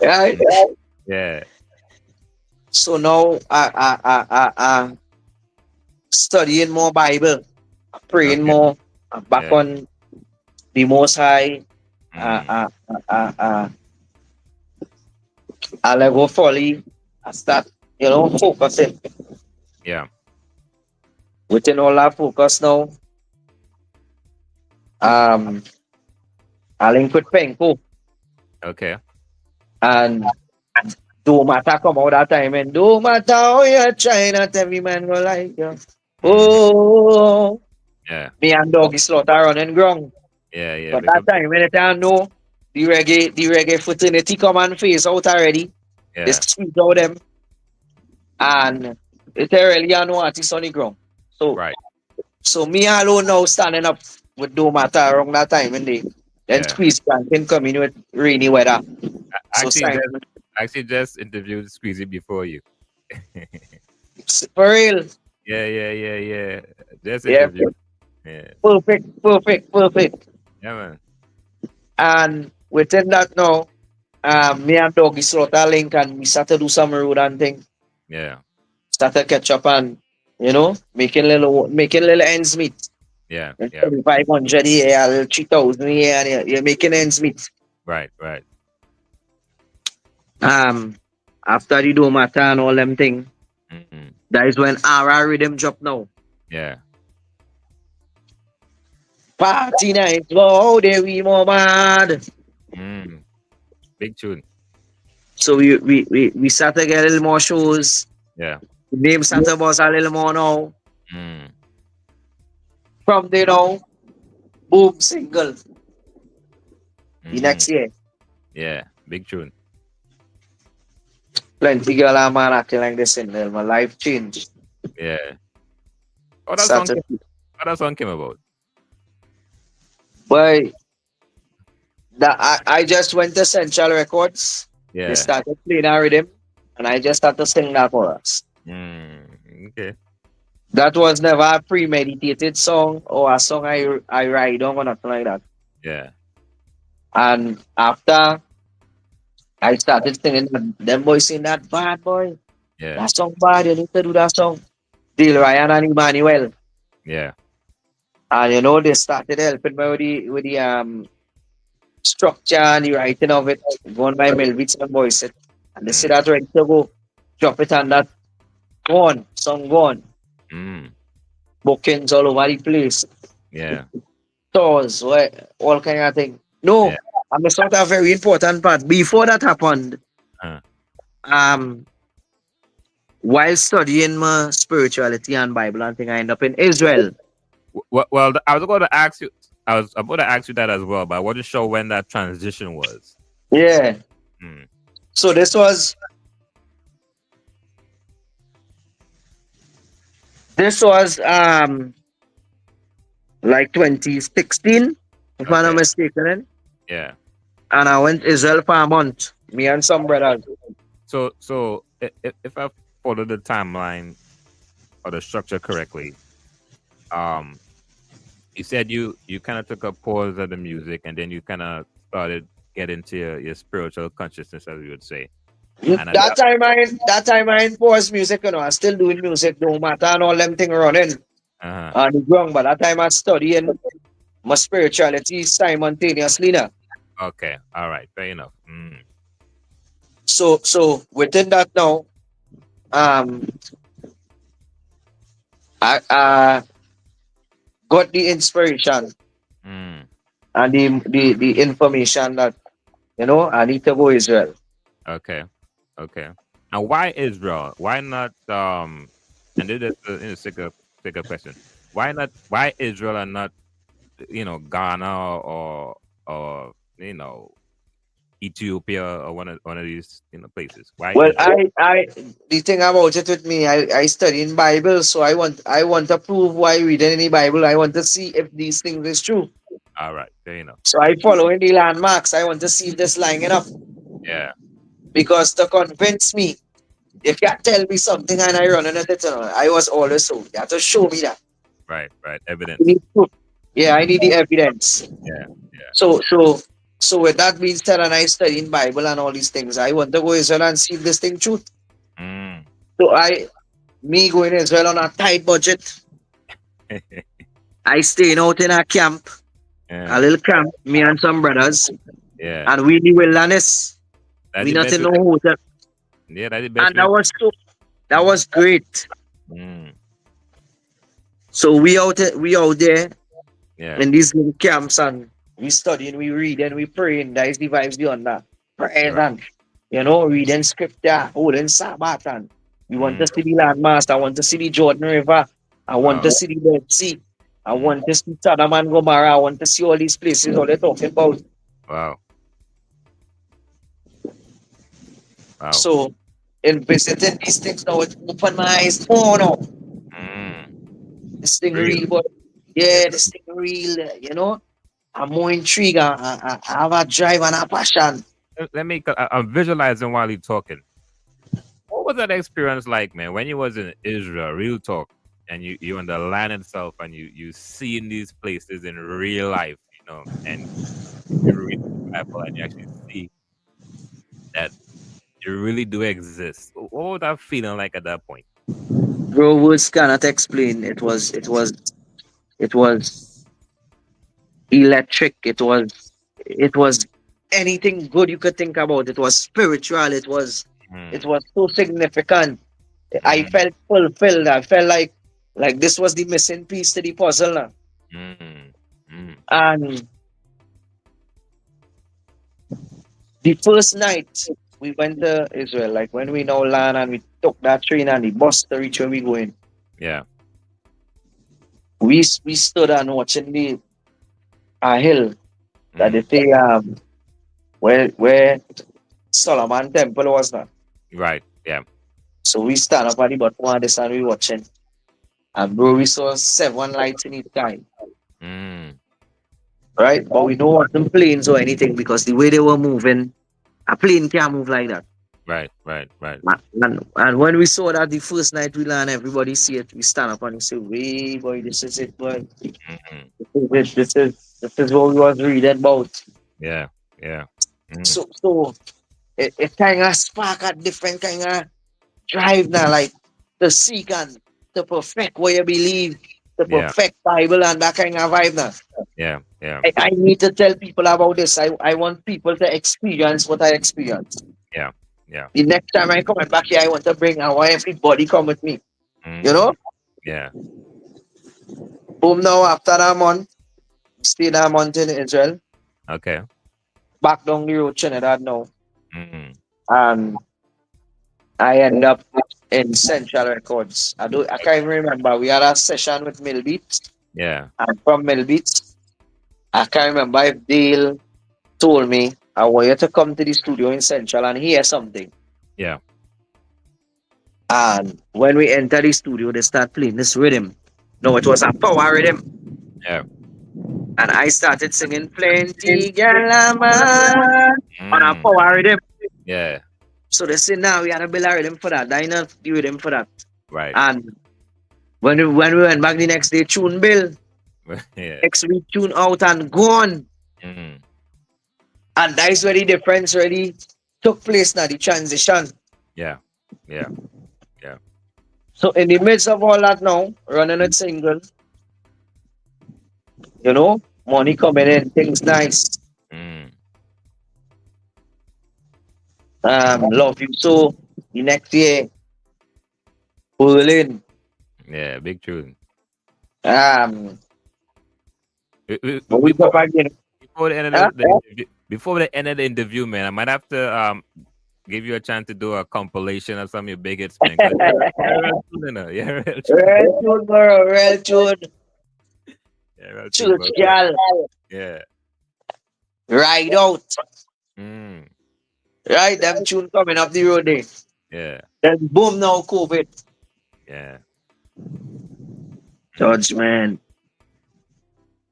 B: Right?
A: Yeah.
B: So now I studying more Bible, praying
A: Okay.
B: more, back
A: Yeah.
B: on the Most High. Uh,
A: Mm.
B: uh, uh, uh, uh, I let go fully. I start, focusing.
A: Yeah.
B: Within all that focus now, I link with Penko
A: Okay.
B: and do matter come out that time and do matter how you try, not every man go like you.
A: Hmm.
B: Oh,
A: Yeah.
B: me and Doggy Slaughter running ground.
A: Yeah. Yeah.
B: But that
A: Because
B: time when I know the reggae fraternity come and face out already. They
A: yeah.
B: squeeze out them and it really are no artist on the ground. So
A: Right.
B: so me alone now standing up with no matter around that time when they then
A: Yeah.
B: squeeze can come in with rainy weather.
A: I
B: So
A: actually
B: Simon,
A: just actually just interviewed Squeezy before you.
B: for real.
A: Yeah. Yeah. Yeah. Yeah. Just
B: Yeah,
A: interviewed. Yeah.
B: perfect, perfect, perfect.
A: Yeah, man.
B: And within that now, me and Doggy Slaughter link and we started to do some road and thing.
A: Yeah.
B: Started catch up and making little ends meet.
A: Yeah.
B: And
A: Yeah.
B: 500 here, a little 3,000 here, and you're making ends meet.
A: Right. Right.
B: Um, After the Domata and all them thing,
A: Mm.
B: that is when our rhythm drop now.
A: Yeah.
B: Party night, wow, there we more mad.
A: Mm. Big tune.
B: So we start to get a little more shows.
A: Yeah.
B: The name start to buzz a little more now.
A: Mm.
B: From there now, boom, single. The
A: Mm.
B: next year,
A: Yeah. Big tune.
B: plenty girl and man acting like this in there. My life changed.
A: Yeah. Oh, that song
B: Started,
A: came. Oh, that song came about.
B: but I just went to Central Records. They
A: Yeah.
B: started playing our rhythm, and I just started singing that for us.
A: Okay.
B: That was never a premeditated song or a song I write on or nothing like that.
A: Yeah.
B: And after I started singing, them boys saying that bad boy,
A: Yeah.
B: that song bad, you need to do that song. Dil
A: Mm.
B: Ryan and Emmanuel.
A: Yeah.
B: And they started helping me with the structure and the writing of it, going by Melvitz and voice it. And they said
A: Mm.
B: that ready to go, drop it and that gone, song gone.
A: Mm.
B: Bookings all over the place.
A: Yeah.
B: Tours, all kind of thing.
A: Yeah.
B: No, I missed out a very important part. Before that happened,
A: Uh,
B: um, while studying my spirituality and Bible and thing, I end up in Israel.
A: well, I was going to ask you. I was about to ask you that as well, but I wasn't sure when that transition was.
B: Yeah.
A: Mm.
B: So this was like 2016, if I'm not
A: Okay.
B: mistaken.
A: Yeah.
B: And I went Israel for a month. Me and some brothers.
A: So if I follow the timeline or the structure correctly, um, you said you kind of took a pause of the music and then you kind of started getting to your spiritual consciousness, as you would say. And at
B: That time I ain't pause music, I still doing music, no matter and all them thing running
A: uh-huh.
B: on the ground. But that time I studying my spirituality simultaneously now.
A: Okay, all right, fair enough. Mm.
B: So within that now, um I got the inspiration
A: Mm.
B: and the information that I need to go Israel.
A: Okay, Okay. And why Israel? Why not and this is a sicker question. Why not why Israel and not Ghana or you know Ethiopia or one of these places? Why
B: Well,
A: Israel?
B: the thing about it with me, I study in Bible, so I want to prove why reading any Bible. I want to see if these things is true.
A: All right, fair enough.
B: So I follow in the landmarks. I want to see if this lining up
A: Yeah,
B: because to convince me, you can't tell me something and I run on it. I was always so. You have to show me that.
A: right.
B: You
A: Evidence.
B: need proof. Yeah, I need the evidence.
A: Yeah, yeah.
B: So so so with that being said, and I study in Bible and all these things, I want to go Israel and see if this thing true.
A: Mm.
B: So me going Israel on a tight budget. I staying out in a camp, a
A: Yeah,
B: little camp, me and some brothers,
A: yeah.
B: and we in the wilderness.
A: That's
B: We
A: the
B: not
A: best
B: in
A: way.
B: no hotel,
A: Yeah, that's the best
B: and
A: way.
B: that was great.
A: Mm.
B: So we out there
A: Yeah,
B: in these little camps and we studying, we reading, we praying. That is the vibes beyond that. Prayers
A: right.
B: and reading scripture, holding Sabbath and we want to
A: Mm.
B: see the landmass. I want to see the Jordan River. I want
A: Wow.
B: to see the Dead Sea. I
A: Mm.
B: want to see Sodom and Gomorrah. I want to see all these places, all they're talking about.
A: Wow. Wow.
B: So in visiting these things now, it opened my eyes. Oh no,
A: Mm.
B: this thing
A: Real.
B: real, but
A: Yeah.
B: yeah, this thing real. I'm more intrigued. I have a drive and a passion.
A: Let me. I'm visualizing while you're talking. What was that experience like, man? When you was in Israel, real talk, and you on the land itself, and you seeing these places in real life, and you read the Bible, and you actually see that they really do exist. What was that feeling like at that point?
B: Bro, words cannot explain. It was electric. It was anything good you could think about. It was spiritual. It
A: Mm.
B: was so significant. I
A: Mm.
B: felt fulfilled. I felt like this was the missing piece to the puzzle now.
A: Mm. Mm.
B: And the first night we went to Israel, like when we now land and we took that train and the bus to reach where we going,
A: Yeah.
B: we stood and watching the a hill that they
A: Mm.
B: say where Solomon Temple was now.
A: Right. Yeah.
B: So we stand up at the bottom of this and we watching. And bro, we saw 7 lights in the sky,
A: Mm.
B: right? But we don't want them planes or anything because the way they were moving, a plane can't move like that.
A: Right. Right. Right.
B: And when we saw that the first night we land, everybody see it. We stand up and we say, "Way boy, this is it, boy.
A: Mm.
B: This is what we was reading about."
A: Yeah. Yeah. Mm.
B: So it kind of spark a different kind of drive now, like to seek and to perfect what you believe, the
A: Yeah.
B: perfect Bible and that kind of vibe now.
A: Yeah. Yeah.
B: I need to tell people about this. I want people to experience what I experienced.
A: Yeah. Yeah.
B: The next time I come back here, I want everybody come with me. You know?
A: Mm. Yeah.
B: Boom now after that month, stay that month in Israel,
A: Okay.
B: back down the road Trinidad now.
A: Mm.
B: And I end up in Central Records. I can't even remember. We had a session with Millbeat.
A: Yeah.
B: And from Millbeat, I can't remember if Dale told me I want you to come to the studio in Central and hear something.
A: Yeah.
B: And when we enter the studio, they start playing this rhythm. No, it was a power rhythm.
A: Yeah.
B: And I started singing Plenty Galaman on a
A: Mm.
B: power rhythm.
A: Yeah.
B: So they say now we had to build a rhythm for that. I not the rhythm for that.
A: Right.
B: And when we went back the next day, tune bill.
A: Yeah.
B: Next week, tune out and gone.
A: Mm.
B: And that is where the difference really took place now, the transition.
A: Yeah. Yeah. Yeah.
B: So in the midst of all that now, running it single, money coming in, things nice.
A: Mm.
B: Love you. So the next year, Berlin.
A: Yeah. Big tune.
B: Um, we go
A: Before
B: back in.
A: before the end of
B: Huh?
A: the interview, before the end of the interview, man, I might have to give you a chance to do a compilation of some of your big hits, man. Because you're a real tune, you know. You're a real tune.
B: Real tune, bro. Real tune.
A: You're a real tune,
B: Church
A: but
B: girl.
A: yeah.
B: Ride out.
A: Mm,
B: Right? Them tune coming up the road there.
A: yeah.
B: Then boom now COVID.
A: Yeah. Mm,
B: Judgment.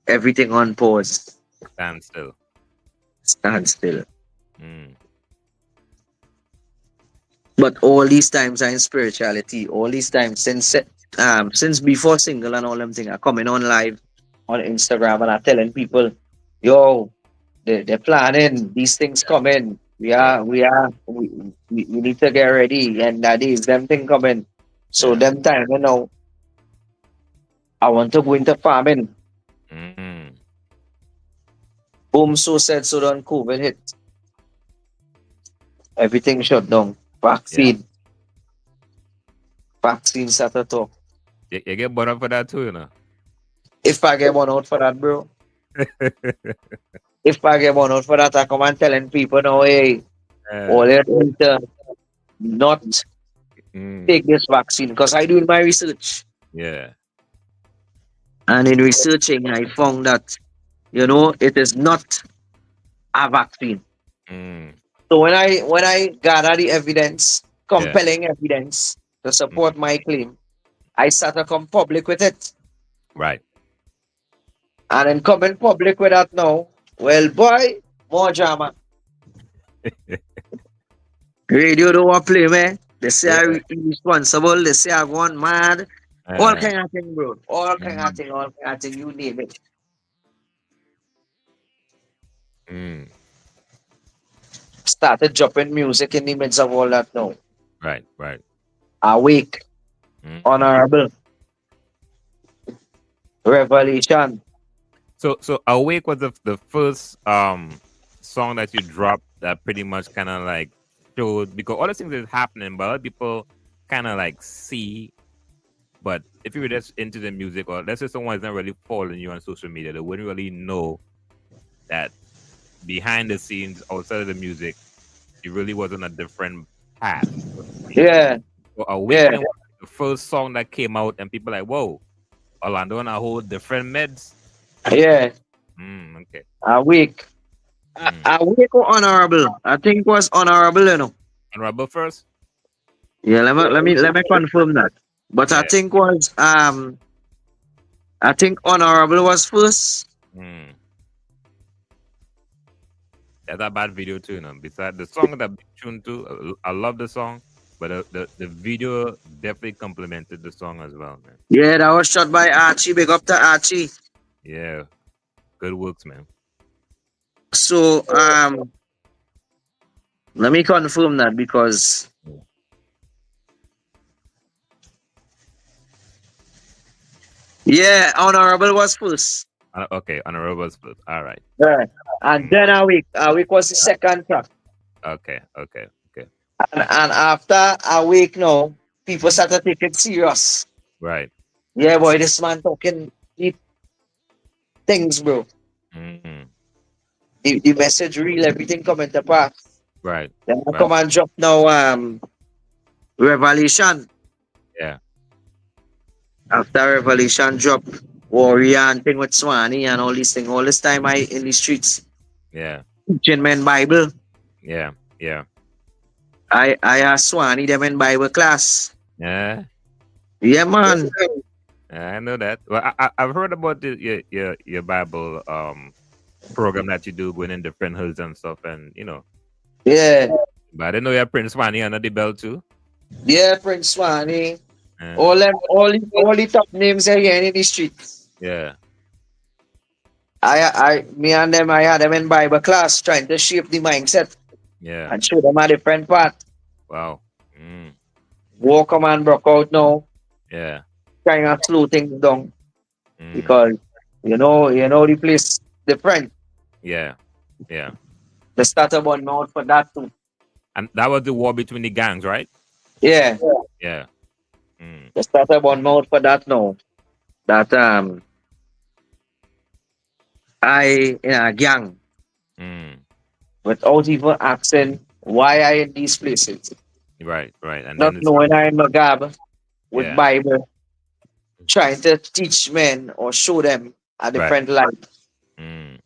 B: Everything on pause.
A: stand still.
B: Stand still.
A: Mm,
B: But all these times are in spirituality. All these times since before single and all them things are coming on live on Instagram and are telling people, yo, they're planning, these things coming.
A: yeah.
B: We need to get ready and that is them thing coming. So
A: Yeah.
B: them time, I want to go into farming.
A: Mm,
B: Boom, so said, so done COVID hit. Everything shut down.
A: yeah.
B: Vaccine started to talk.
A: You get bought up for that too, you know.
B: If I get one out for that, bro. If I get one out for that, I come and telling people, no, hey,
A: Yeah.
B: all you need to not
A: Mm,
B: take this vaccine because I do my research.
A: yeah.
B: And in researching, I found that, it is not a vaccine.
A: Mm,
B: So when I gather the evidence,
A: yeah.
B: compelling evidence to
A: Mm,
B: support my claim, I start to come public with it.
A: right.
B: And then coming public with that now, well, boy, more drama. Radio don't want play, man. They say
A: Yeah.
B: I irresponsible. They say I gone mad. All
A: Uh,
B: kind of thing, bro. All kind of
A: mm,
B: thing. All kind of thing. You name it.
A: mm,
B: Started dropping music in the midst of all that now.
A: right. Right.
B: Awake,
A: Mm.
B: honorable, revelation.
A: So Awake was the first song that you dropped that pretty much kind of like showed, because all the things that's happening, but a lot of people kind of like see. But if you were just into the music, or let's say someone is not really following you on social media, they wouldn't really know that behind the scenes, outside of the music, you really was on a different path.
B: Yeah,
A: So
B: yeah,
A: Awakening was the first song that came out, and people like, whoa, Orlando on a whole different meds.
B: yeah.
A: Okay.
B: Awake.
A: Mm.
B: Awake or honorable? I think it was honorable.
A: Honorable first?
B: Yeah, let me confirm that. But I
A: Yeah.
B: think honorable was first.
A: Mm. That's a bad video too, you know. Besides the song that big tune too, I love the song, but the video definitely complemented the song as well, man.
B: Yeah, that was shot by Archie. Big up to Archie.
A: Yeah, good works, man.
B: So let me confirm that because
A: Yeah.
B: yeah, honorable was first.
A: Okay, honorable split. All right.
B: Yeah. And
A: Mm.
B: then a week was the second track.
A: Okay, okay, okay.
B: And after a week now, people
A: Mm.
B: started taking it serious.
A: Right.
B: Yeah, boy, this man talking deep things, bro.
A: Mm.
B: The message real, everything coming to pass.
A: Right.
B: Then I
A: Right.
B: come and drop now Revelation.
A: Yeah.
B: After Revelation drop, Warrior and thing with Swanee and all these things. All this time I in the streets
A: Yeah.
B: teaching men Bible.
A: Yeah. Yeah.
B: I asked Swanee them in Bible class.
A: Yeah.
B: Yeah, man.
A: I know that. Well, I've heard about your Bible program that you do going in different hills and stuff, and
B: Yeah.
A: but I didn't know you had Prince Wani under the belt too.
B: Yeah, Prince Swanee.
A: Uh,
B: All the top names are here in the street.
A: yeah.
B: Me and them, I had them in Bible class trying to shape the mindset
A: Yeah.
B: and show them a different path.
A: Wow. Mm.
B: War come and broke out now,
A: Yeah.
B: trying to slow things down
A: Mm.
B: because you know the place different.
A: Yeah. Yeah.
B: The starter one mouth for that too.
A: And that was the war between the gangs, right?
B: Yeah,
A: Yeah. Mm.
B: the starter one mouth for that now. That I in a gang
A: Mm.
B: without even asking why I in these places.
A: Right, right. And
B: Not
A: then it's
B: knowing I am a gab with
A: yeah,
B: Bible, trying to teach men or show them a
A: right.
B: different light.
A: Mm.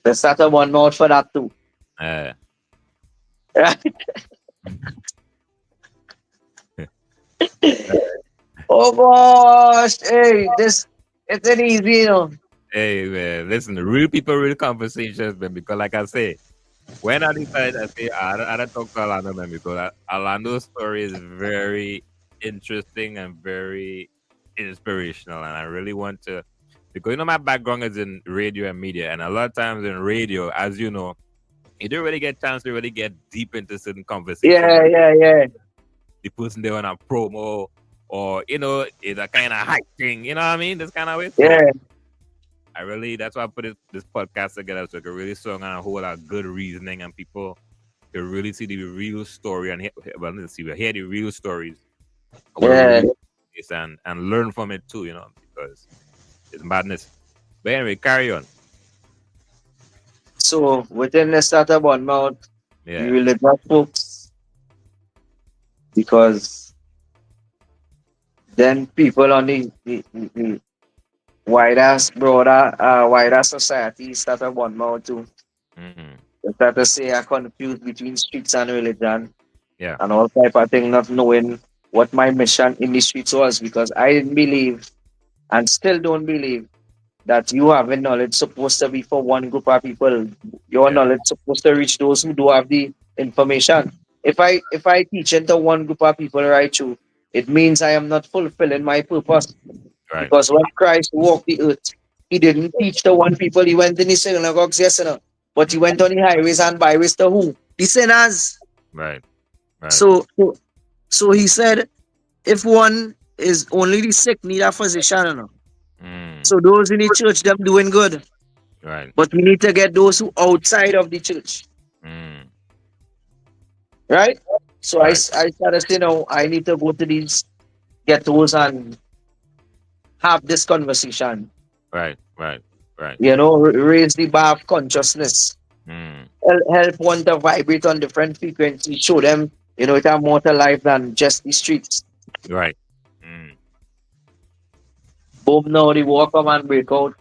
B: Let's start a one mouth for that too.
A: Uh,
B: Right? Oh gosh, hey, this it's an easy, you know.
A: hey man, listen, the real people, real conversations, man. Because like I say, when I decide, I say I don't talk to Alando, man, because Alando's story is very interesting and very inspirational, and I really want to, because my background is in radio and media, and a lot of times in radio, as you know, you don't really get chance to really get deep into certain conversations.
B: Yeah, yeah, yeah,
A: The person they on a promo, or it's a kind of hype thing. You know what I mean? This kind of way. So
B: yeah.
A: I really, that's why I put this podcast together, so I can really strong and a whole lot of good reasoning, and people can really see the real story and hear the real stories of what
B: Yeah.
A: really is, and learn from it too. Because it's madness. But anyway, carry on.
B: So within the startup one mouth, the
A: Yeah,
B: religious folks, because then people on the wider, broader, wider society started one mouth too.
A: mm-hmm.
B: They start to say I confused between streets and religion
A: Yeah,
B: and all type of thing, not knowing what my mission in the streets was, because I didn't believe and still don't believe that you having knowledge supposed to be for one group of people. Your
A: yeah,
B: knowledge supposed to reach those who do have the information. If I teach into one group of people right through, it means I am not fulfilling my purpose.
A: right,
B: Because when Christ walked the earth, he didn't teach the one people. He went in the synagogues, yes, sir. But he
A: mm,
B: went on the highways and byways to who? The sinners.
A: right, right,
B: So he said, if one is only the sick need a physician, you know.
A: mm,
B: So those in the church, them doing good.
A: right,
B: But we need to get those who outside of the church,
A: mm,
B: right? So I,
A: right,
B: I started saying, I need to go to these ghettos and have this conversation.
A: right, right, right,
B: Raise the bar of consciousness.
A: mm,
B: Help one to vibrate on different frequencies. Show them, it's a more to life than just the streets.
A: right, mm,
B: Boom, now the war come and break out.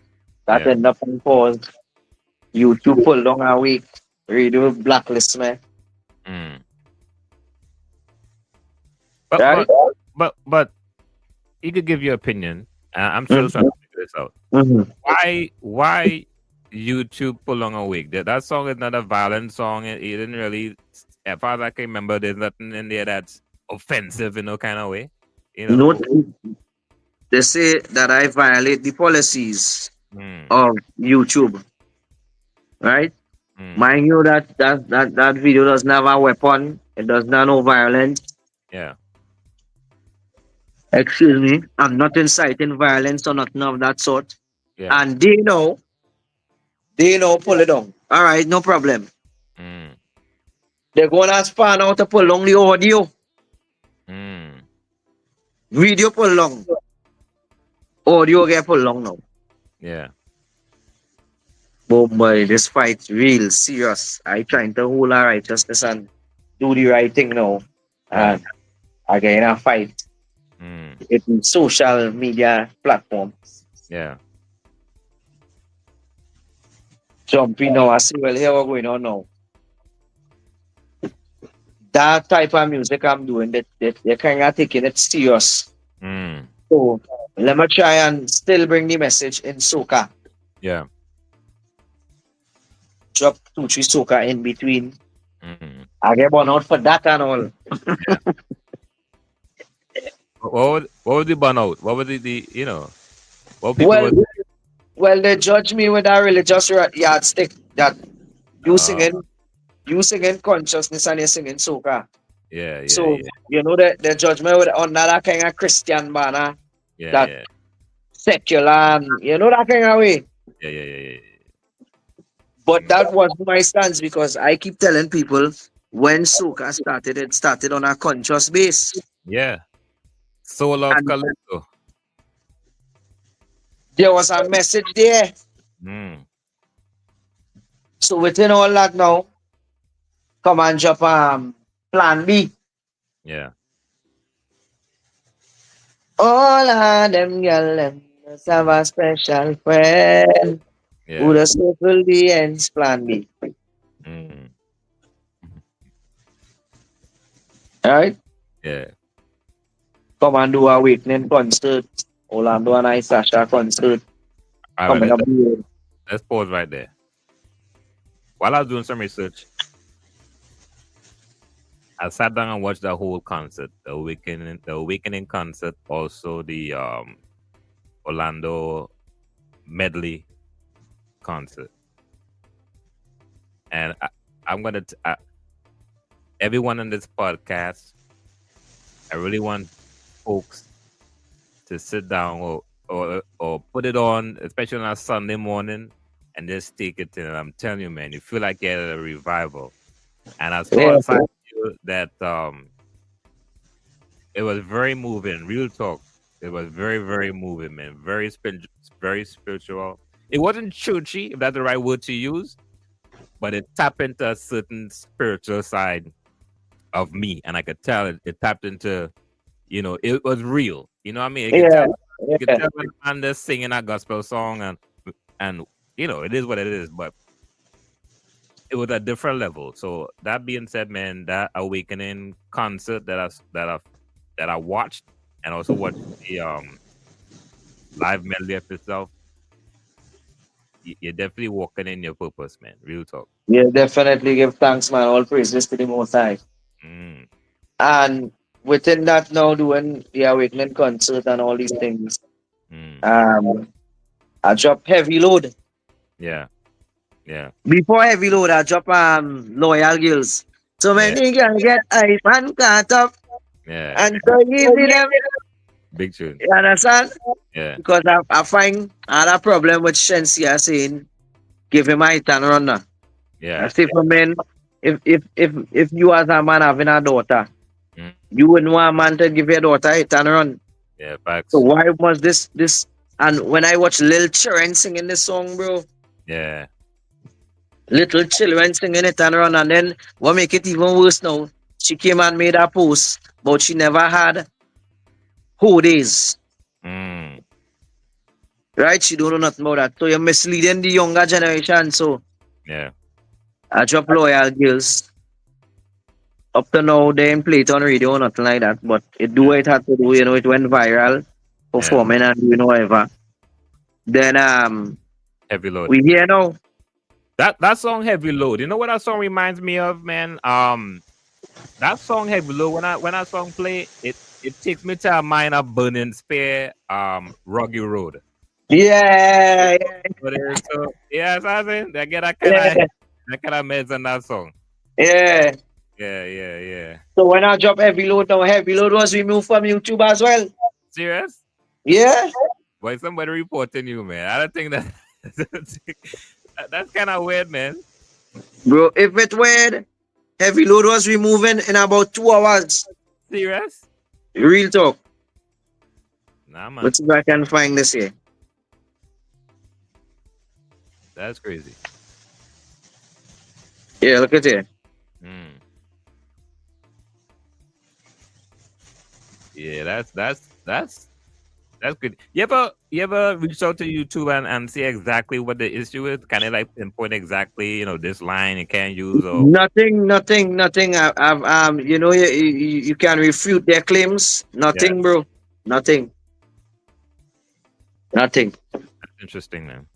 B: That
A: yeah,
B: end up on pause. YouTube pull down a week. Radio blacklist, man.
A: mm. But
B: Right?
A: but but you could give your opinion. I'm still trying
B: Mm-hmm.
A: to figure this out.
B: Mm-hmm.
A: Why YouTube pull on a wig? That song is not a violent song. It didn't really, as far as I can remember, there's nothing in there that's offensive in no kind of way. You know.
B: Note, they say that I violate the policies
A: Mm,
B: of YouTube, right?
A: mm,
B: Mind you that video doesn't have a weapon, it does not know violence.
A: yeah,
B: Excuse me. I'm not inciting violence or nothing of that sort.
A: yeah.
B: And they know pull it down. All right, no problem.
A: Mm,
B: They're gonna span out to pull down the audio.
A: mm,
B: Video pull down. Audio get pull down now.
A: yeah,
B: Boy, boy, this fight real serious. I trying to hold our righteousness and do the right thing now.
A: right.
B: And again, a fight.
A: Mm,
B: In social media platform.
A: yeah,
B: Jumping now, I see, well, here what going on now. That type of music I'm doing, they're kind of taking it serious.
A: mm,
B: So let me try and still bring the message in soca.
A: yeah,
B: Drop 2, 3 soca in between.
A: mm,
B: I get one out for that and all.
A: yeah. What was the burnout? What was the what people
B: Well,
A: was
B: well, they judge me with a religious yardstick that you
A: uh
B: singing, you singing consciousness and you singing soca.
A: yeah, yeah,
B: So
A: yeah,
B: the judgment with on that kind of Christian banner,
A: yeah,
B: that
A: yeah,
B: secular, and that kind of way.
A: yeah, yeah, yeah, yeah.
B: But
A: Mm,
B: that was my stance because I keep telling people when soca started, it started on a conscious base.
A: yeah. Soul of
B: And
A: Calypso.
B: there was a message there.
A: Mm,
B: So within all that now, come and drop plan B.
A: Yeah.
B: All of them girl them must have a special friend who
A: Yeah.
B: the circle the ends plan B.
A: Mm.
B: Alright?
A: Yeah.
B: Come and do a Awakening concert. Orlando and I Sasha concert.
A: All right.
B: Coming up here.
A: Let's pause right there. While I was doing some research, I sat down and watched the whole concert, the Awakening concert, also the Orlando medley concert, and I'm gonna everyone on this podcast. I really want folks to sit down or put it on, especially on a Sunday morning, and just take it in. And I'm telling you, man, you feel like you're at a revival. And I saw
B: Yeah.
A: a side view that it was very moving. Real talk, it was very very moving, man. Very spiritual. It wasn't churchy, if that's the right word to use, but it tapped into a certain spiritual side of me, and I could tell it tapped into, it was real. You know what I mean?
B: Yeah.
A: You could
B: Yeah.
A: tell when a man is singing a gospel song, and it is what it is, but it was a different level. So that being said, man, that Awakening concert that I watched, and also watched the live medley of itself, you're definitely walking in your purpose, man. Real talk.
B: Yeah, definitely give thanks, man. All praises to the Most High.
A: Mm,
B: And within that now doing the Awakening concert and all these things,
A: mm,
B: um, I drop Heavy Load.
A: yeah, yeah,
B: Before Heavy Load, I drop Loyal Girls. So
A: yeah,
B: many can get hype and caught up
A: yeah.
B: and so easy them.
A: Big tune.
B: You understand?
A: Yeah,
B: Because I find I had a problem with Shenseea saying, give him a hit and run now. I
A: yeah,
B: say for men, if you as a man having a daughter,
A: mm,
B: you wouldn't want a man to give your daughter a hit and run.
A: yeah.
B: So
A: Facts.
B: why was this and when I watch Lil Children singing this song, bro,
A: Yeah.
B: little children singing it and run, and then what make it even worse now, she came and made a post, but she never had who days.
A: Mm,
B: Right? She don't know nothing about that. So you're misleading the younger generation. So
A: yeah,
B: I drop Loyal Girls. Up to now, they ain't play it on radio or nothing like that. But it do
A: yeah,
B: what it had to do, it went viral,
A: yeah.
B: performing and whatever. Then
A: Heavy load.
B: we here now.
A: That song Heavy Load. You know what that song reminds me of, man? That song Heavy Load. When that song play, it takes me to a mine of Burning Spear, Ruggy Road.
B: Yeah, yeah,
A: But so yeah, so I think they get
B: yeah,
A: that kind of meds on that song.
B: yeah.
A: Yeah, yeah, yeah.
B: So when I drop Heavy Load now, Heavy Load was removed from YouTube as well.
A: Serious?
B: Yeah.
A: Why somebody reporting you, man? I don't think that that's kind of weird, man.
B: Bro, if it were Heavy Load was removing in about 2 hours.
A: Serious?
B: Real talk.
A: Nah, man.
B: Let's see if I can find this here.
A: That's crazy.
B: Yeah, look at it.
A: Mm. Yeah, that's good. You ever reach out to YouTube and see exactly what the issue is? Can it like pinpoint exactly, this line you can't use or
B: Nothing. You can refute their claims.
A: yeah,
B: Nothing, bro. Nothing. Nothing.
A: that's interesting, man.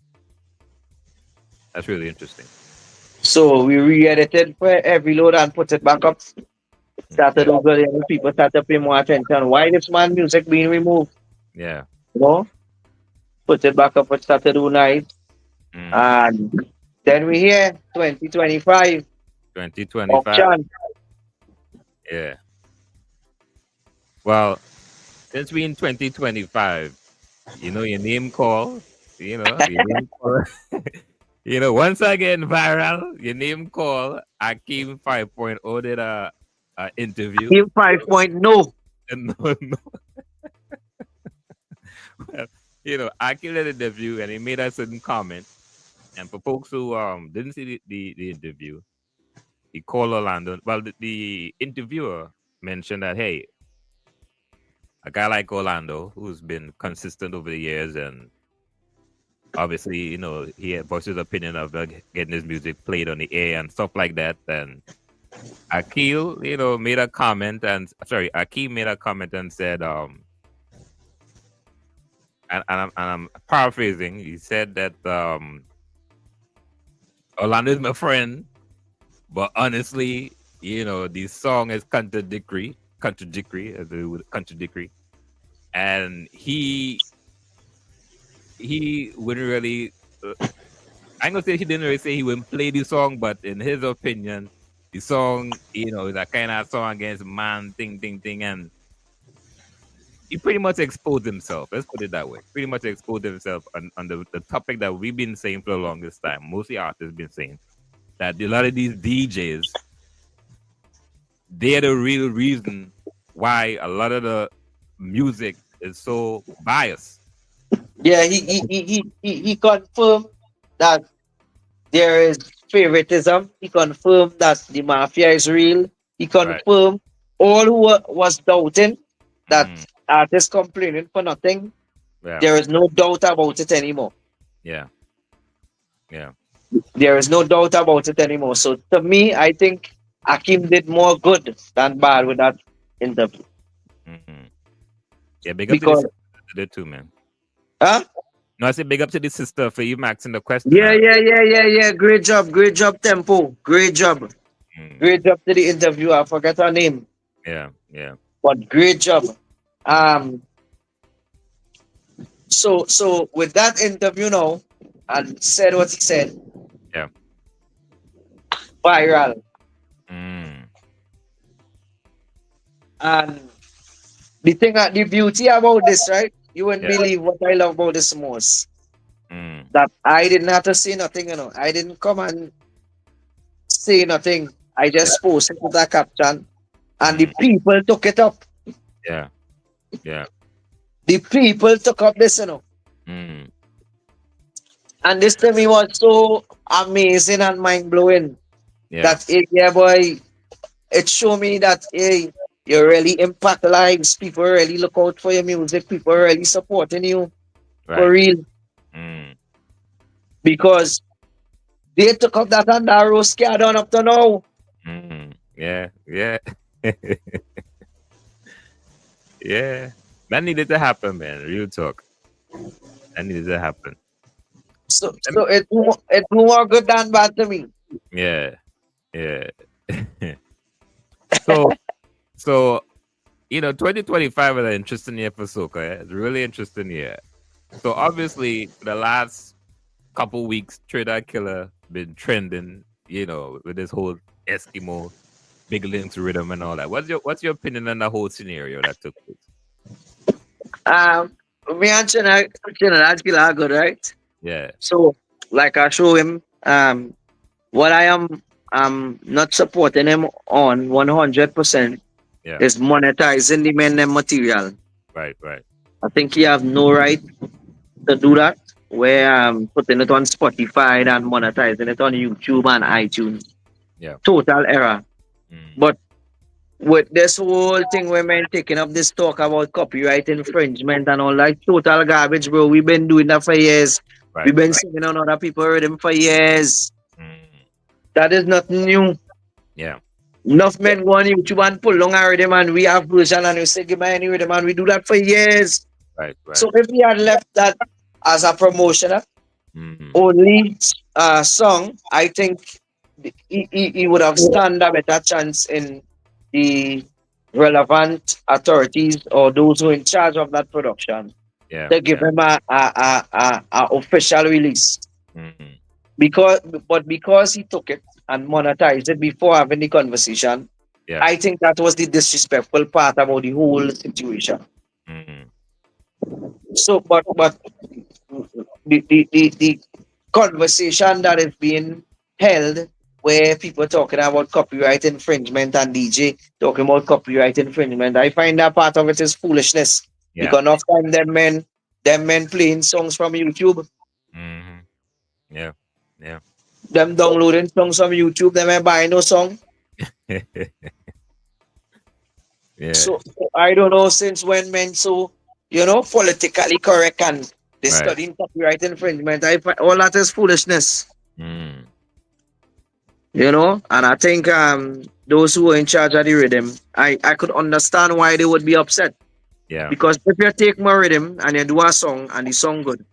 A: That's really interesting.
B: So we re-edited for Heavy Load and put it back up. Started
A: Yeah,
B: over there. People started paying more attention. Why this man music being removed?
A: yeah.
B: You know? Put it back up for Saturday night.
A: Mm.
B: And then we hear 2025
A: 2025.
B: auction.
A: Yeah. Well, since we in 2025, your name call, your name call. Once I get viral, your name call, Akeem 5.0 did a interview.
B: Team 5.0. No.
A: And no, no. Well, Akeem did an interview and he made a certain comment. And for folks who didn't see the interview, he called Orlando. Well, the interviewer mentioned that, hey, a guy like Orlando, who's been consistent over the years, and obviously, he had voiced his opinion of getting his music played on the air and stuff like that. And Akil, made a comment, and sorry, Akeem made a comment and said, and I'm paraphrasing. He said that Orlando is my friend, but honestly, the song is contradictory, and he wouldn't really. I'm gonna say he didn't really say he wouldn't play the song, but in his opinion, the song, is a kind of song against man thing, and he pretty much exposed himself. Let's put it that way. Pretty much exposed himself on the topic that we've been saying for the longest time. Mostly artists been saying that a lot of these DJs, they're the real reason why a lot of the music is so biased.
B: Yeah, he confirmed that there is favoritism. He confirmed that the mafia is real. He
A: Right.
B: confirmed all who was doubting that
A: Mm,
B: artists complaining for nothing.
A: yeah.
B: There is no doubt about it anymore.
A: Yeah. Yeah.
B: There is no doubt about it anymore. So to me, I think Akim did more good than bad with that interview.
A: Mm-hmm. Yeah. Big up to the
B: Because
A: sister that did it too, man.
B: huh?
A: No, I said big up to the sister for you asking the question.
B: Yeah. Great job, Tempo. Great job.
A: Mm,
B: Great job to the interviewer. I forgot her name.
A: yeah. Yeah.
B: But great job.
A: Mm,
B: Um so with that interview now and said what he said,
A: yeah.
B: viral.
A: Mm,
B: And the beauty about this, right? You wouldn't
A: yeah.
B: believe what I love about this most.
A: Mm,
B: That I didn't have to say nothing. I didn't come and say nothing. I
A: yeah.
B: just posted with that caption and the
A: Mm,
B: people took it up.
A: yeah. Yeah.
B: The people took up this.
A: Mm,
B: And this to me was so amazing and mind blowing
A: yeah.
B: that yeah boy, it showed me that hey, you really impact lives. People really look out for your music. People really supporting you for
A: Right.
B: real
A: Mm,
B: because they took up that and that roast on up to now.
A: yeah. Yeah. Yeah. That needed to happen, man. Real talk. That needed to happen.
B: So
A: Let me-
B: so it more good than bad to me.
A: Yeah. Yeah. so so 2025 is an interesting year for soca. Yeah? It's a really interesting year. So obviously the last couple weeks, Trader Killer been trending, with this whole Eskimo big links rhythm and all that. What's your opinion on the whole scenario that took place?
B: Um, me and Chena feel are good, right?
A: Yeah.
B: So like I show him, what I am not supporting him on 100%
A: Yeah.
B: is monetizing the men and material.
A: Right. Right.
B: I think he have no right to do that. Where putting it on Spotify and monetizing it on YouTube and iTunes.
A: Yeah.
B: Total error.
A: Mm.
B: But with this whole thing women taking up this talk about copyright infringement and all that total garbage, bro. We've been doing that for years.
A: Right.
B: We've been
A: Right.
B: singing on other people's rhythm for years.
A: Mm.
B: That is not new.
A: Yeah.
B: Enough men go on YouTube and pull long a rhythm and we have version and we say give me any rhythm and we do that for years.
A: Right. Right.
B: So if we had left that as a promotion
A: Mm.
B: only song, I think he would have stand a better chance in the relevant authorities or those who are in charge of that production
A: Yeah.
B: to give
A: Yeah.
B: him a official release.
A: Mm.
B: Because but because he took it and monetized it before having the conversation,
A: Yeah.
B: I think that was the disrespectful part about the whole situation.
A: Mm.
B: So but the conversation that is being held where people talking about copyright infringement and DJ talking about copyright infringement, I find that part of it is foolishness.
A: Yeah.
B: Because enough time them men playing songs from YouTube.
A: Mm. Yeah. Yeah.
B: Them downloading songs from YouTube, them ain't buying no song.
A: Yeah.
B: So I don't know since when men so, politically correct and they
A: Right.
B: studying copyright infringement. I find all that is foolishness.
A: Mm.
B: And I think those who are in charge of the rhythm, I could understand why they would be upset.
A: Yeah.
B: Because if you take my rhythm and you do a song and the song good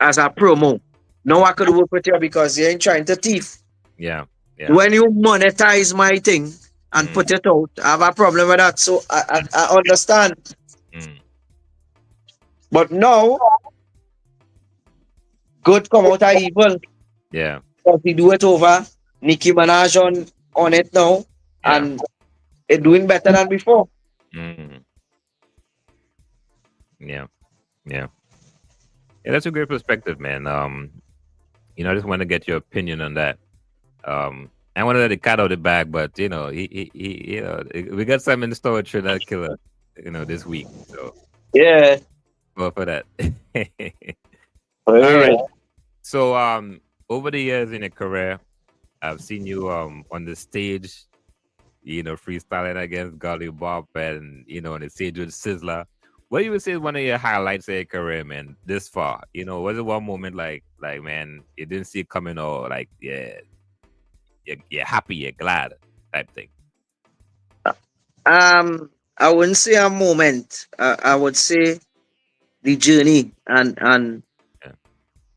B: as a promo, no I could work with you because you ain't trying to thief.
A: Yeah. Yeah.
B: When you monetize my thing and
A: Mm.
B: put it out, I have a problem with that. So I understand.
A: Mm.
B: But now good come out of evil.
A: Yeah.
B: Because we do it over Nicki Minaj on it now
A: Yeah.
B: and it doing better than before.
A: Mm. Yeah. Yeah. Yeah. That's a great perspective, man. I just want to get your opinion on that. I want to let the cat out of the bag, but we got some in the store with Trinidad Killer, this week. So
B: Yeah.
A: go for that.
B: Oh,
A: All right.
B: yeah.
A: So over the years in your career, I've seen you on the stage, freestyling against Golly Bob and on the stage with Sizzler. What you would say is one of your highlights of your career, man, this far? Was it one moment like man, you didn't see it coming or like, yeah, you're happy, you're glad type thing?
B: I wouldn't say a moment. I would say the journey and
A: Yeah.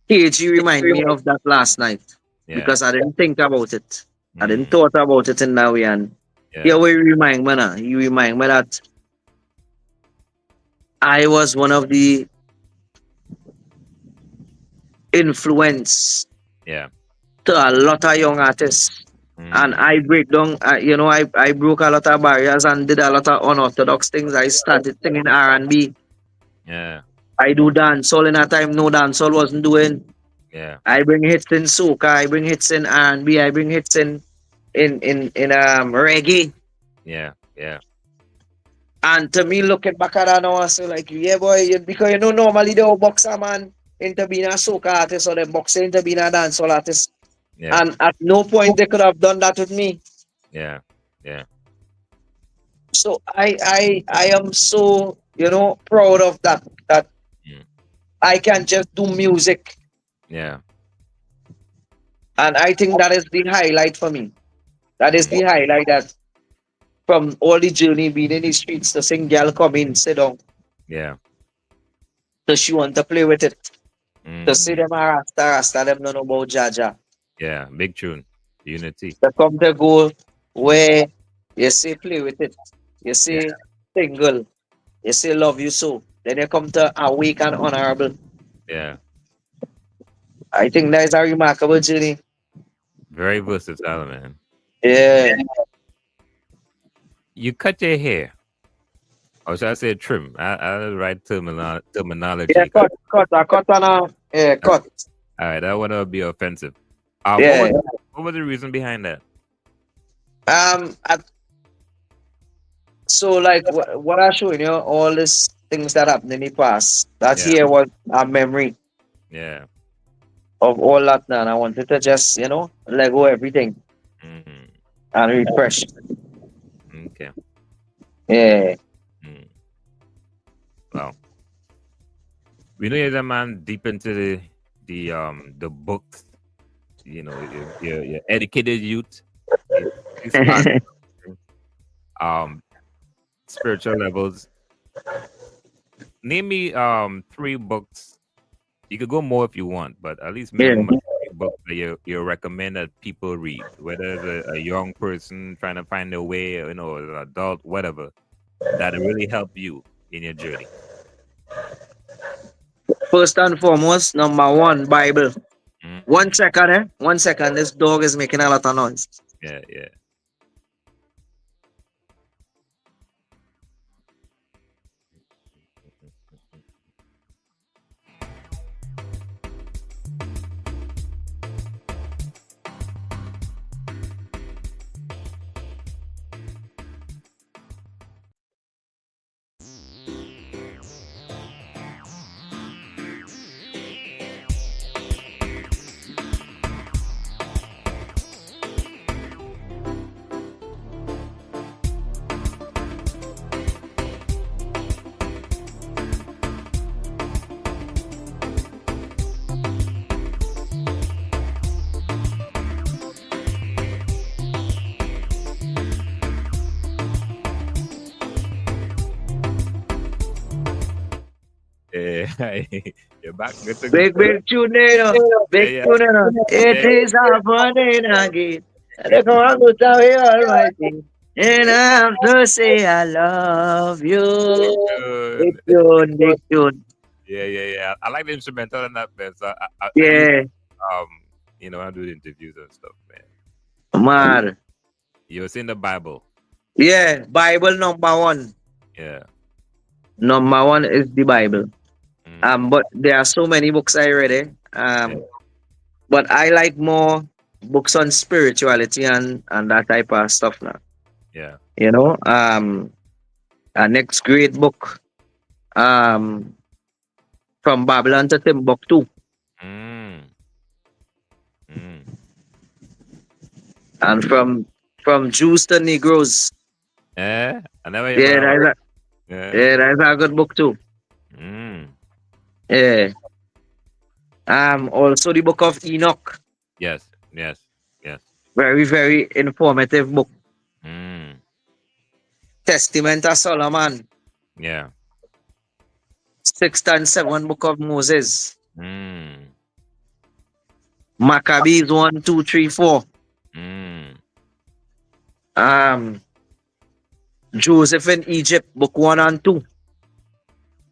B: KG remind me of that last night
A: Yeah.
B: because I didn't think about it. I didn't
A: Mm,
B: thought about it in that way and yeah,
A: yeah.
B: we remind me now. You remind me that I was one of the influence
A: Yeah.
B: to a lot of young artists. And
A: Mm,
B: I break down, I broke a lot of barriers and did a lot of unorthodox things. I started singing R&B.
A: yeah.
B: I do dancehall in a time no dancehall wasn't doing.
A: Yeah.
B: I bring hits in soca. I bring hits in R&B. I bring hits in reggae.
A: Yeah. Yeah.
B: And to me, looking back at that now, I say like, yeah, boy, because normally the boxer man into being a soca artist or the boxer into being a dancehall artist.
A: Yeah.
B: And at no point they could have done that with me.
A: Yeah. Yeah.
B: So I am so proud of that
A: Mm,
B: I can just do music,
A: yeah.
B: and I think that is the highlight for me. That is
A: Mm,
B: the highlight that from all the journey being in the streets to sing girl come in, sit down,
A: yeah.
B: to she want to play with it, to see
A: Mm,
B: them a rasta them no know about Jaja.
A: yeah. Big tune. Unity.
B: To come to go where you say play with it, you
A: Yeah.
B: say single, you say love you so. Then you come to awake and honorable.
A: Yeah.
B: I think that is a remarkable journey.
A: Very versatile, man.
B: Yeah.
A: You cut your hair. Or should I say trim? I the right
B: Yeah,
A: terminology.
B: cut on yeah, cut.
A: All right, that one would be offensive. What
B: Yeah.
A: was the reason behind that?
B: At, so like what I showing you, all these things that happened in the past. That
A: Yeah,
B: here was a memory
A: yeah.
B: of all that now. And I wanted to just, let go everything
A: Mm,
B: and refresh.
A: okay.
B: Yeah.
A: Mm, well, we know you're a man deep into the books. You're educated youth. You start um spiritual levels. Name me 3 books. You could go more if you want, but at least
B: Yeah.
A: minimum of 3 books that you recommend that people read, whether it's a young person trying to find their way, an adult, whatever, that really help you in your journey.
B: First and foremost, number one, Bible. One
A: Mm-hmm.
B: second, eh? 1 second. This dog is making a lot of noise.
A: Yeah, yeah. Yeah. You're back. Good to go.
B: Big tune, you know.
A: Yeah,
B: Big
A: yeah,
B: tune, you know. It
A: yeah.
B: is happening again. And they come out to tell you almighty. And I have to say I love you. Big
A: Good.
B: tune, big tune.
A: Yeah, yeah, yeah. I like the instrumental in that, man. So I use
B: Yeah,
A: um, when I do the interviews and stuff, man.
B: man.
A: You was in the Bible.
B: Yeah, Bible number one.
A: Yeah.
B: Number one is the Bible.
A: Mm,
B: But there are so many books I read.
A: yeah,
B: But I like more books on spirituality and that type of stuff now.
A: yeah.
B: You know, a next great book, um, from Babylon to Timbuktu,
A: Mm, mm.
B: and from Jews to Negroes.
A: Yeah. I never hear
B: Yeah,
A: about that one.
B: that's
A: Yeah.
B: that's a good book too.
A: Mm.
B: Yeah. Also the book of Enoch,
A: Yes. Yes. Yes.
B: very informative book.
A: Mm.
B: Testament of Solomon,
A: Yeah.
B: sixth and seventh book of Moses,
A: Mm.
B: Maccabees 1, 2, 3, 4.
A: Mm.
B: Um, Joseph in Egypt, book 1 and 2.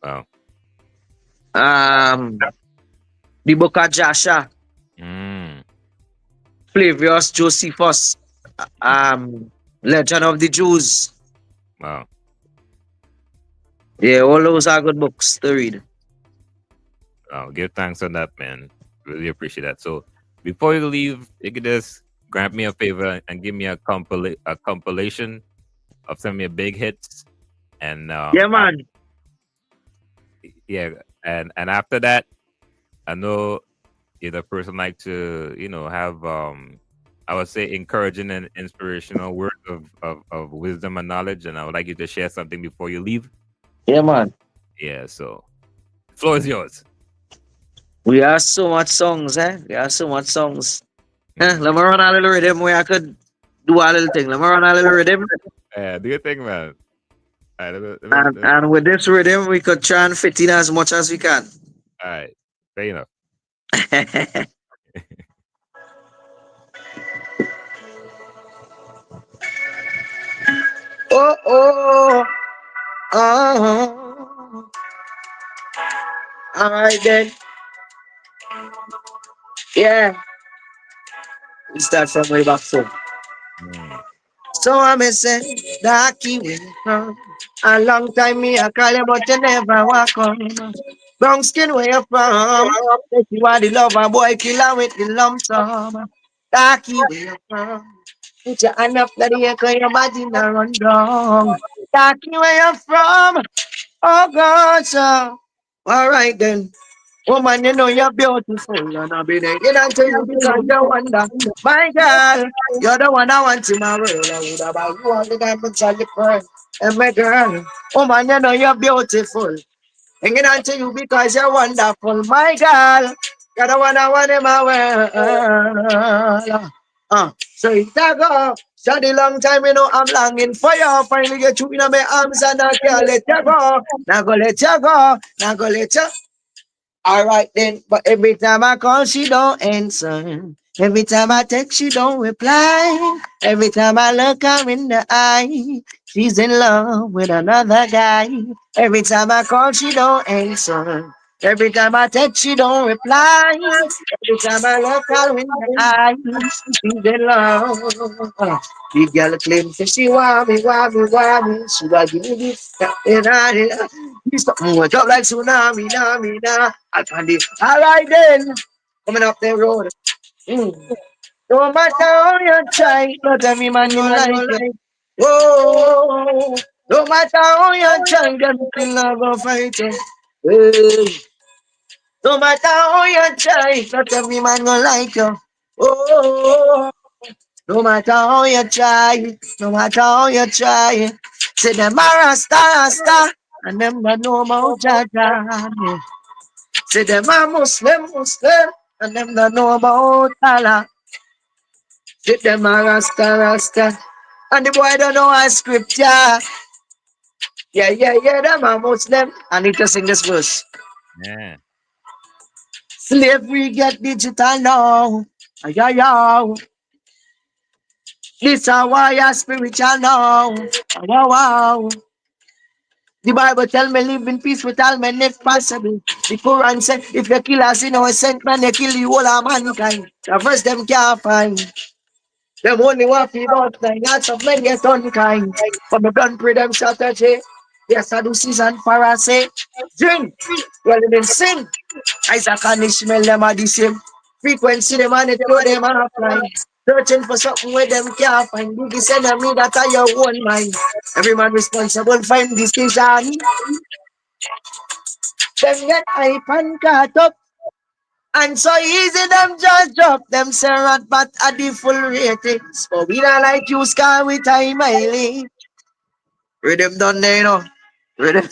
A: Wow.
B: The book of Joshua,
A: Mm.
B: Flavius Josephus, Legend of the Jews.
A: Wow.
B: Yeah, all those are good books to read.
A: Wow. Give thanks on that, man. Really appreciate that. So before you leave, you could just grant me a favor and give me a compilation of some of your big hits. And
B: Yeah, man.
A: yeah, and after that, I know if a person like to, have I would say encouraging and inspirational words of wisdom and knowledge, and I would like you to share something before you leave.
B: Yeah, man.
A: Yeah, so floor is yours.
B: We have so much songs, eh? We have so much songs.
A: Mm.
B: Let me run a little rhythm where I could do a little thing. Let me run a little rhythm.
A: Yeah, do your thing, man. All right,
B: And with this rhythm, we could try and fit in as much as we can.
A: all right, fair enough.
B: Oh, oh, oh. All right, then. Yeah. We start from way back so.
A: Mm.
B: So I'm missing that key will come. A long time me I call you, but you never walk on. Brown skin where you from? If you are the lover boy, killer with the lump sum. Darky where you from? Put your hand up to the air, cause your body not run down. Darky where you from? Oh God, so. All right then. Woman, you know you're beautiful, and I'll be there. You don't tell you because you wonder. My girl, you're the one I want in my world. I would about you all the time, but you're the pearl. And my girl, woman, you know you're beautiful. Hanging on to you because you're wonderful. My girl, you're the one I want in my world. So it a go. So the long time, you know, I'm longing for you. Finally get you in my arms and I can't let you go. Now go let you go. Now go let you. All right then, but every time I call, she don't answer. Every time I text, she don't reply. Every time I look her in the eye, she's in love with another guy. Every time I call, she don't answer. Every time I text, she don't reply. Every time I look her in the eye, she's in love. The girl claims that she want me. She was give me this, and I. He's something went up like tsunami, nah. I'll find it. All right then, coming up the road. Mm. No matter how you try, not every man you like it. Oh, no matter how you try, them still not gonna fight you. Hey. No matter how you try, not every man gonna like you. Oh, no matter how you try, no matter how you try. Say them a rasta, and them not know about Jaja. Say them a Muslim, and them not know about Allah. Say them a rasta, and the boy don't know a scripture. Yeah, them a Muslim. I need to sing this verse.
A: Yeah.
B: Slavery get digital now. Ay, ay, ay. This a why spiritual now. Wow, wow. The Bible tell me live in peace with all men if possible. The Quran say if you kill us innocent man, you kill the whole of mankind. The first them can't find. Them only want to about 9 lots of men get unkind. From the gun pray them strategy. Yes, I do season for us say. Drink. Well, then sin. Isaac and Ishmael, them are the same. Frequency, them and it to them are flying. Searching for something where them can't find. Biggest enemy that are your own mind. Every man responsible find decision. Them get hype and caught up. And so easy them just drop them serat but at the full ratings. But we don't like you scar with time highly. Rhythm done there, you know. Rhythm.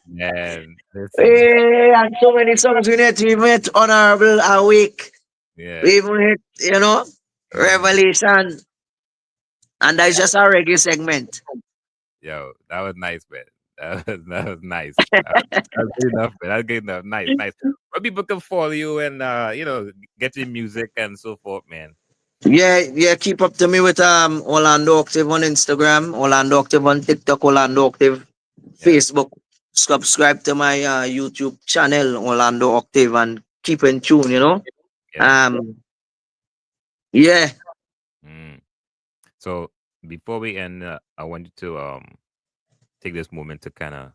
A: Man, listen.
B: Hey, and so many songs we need to even hit honorable awake.
A: Yeah.
B: We even hit,
A: Mm.
B: Revelation. And that's just a reggae segment.
A: Yo, that was nice, man. That was nice. That's good enough, man. That's good enough. Nice, nice. Where people can follow you and get your music and so forth, man.
B: Yeah, yeah, keep up to me with Orlando Octave on Instagram, Orlando Octave on TikTok, Orlando Octave
A: Yeah,
B: Facebook. Subscribe to my YouTube channel, Orlando Octave, and keep in tune,
A: yeah.
B: Um, yeah,
A: Mm. So before we end, I want you to take this moment to kind of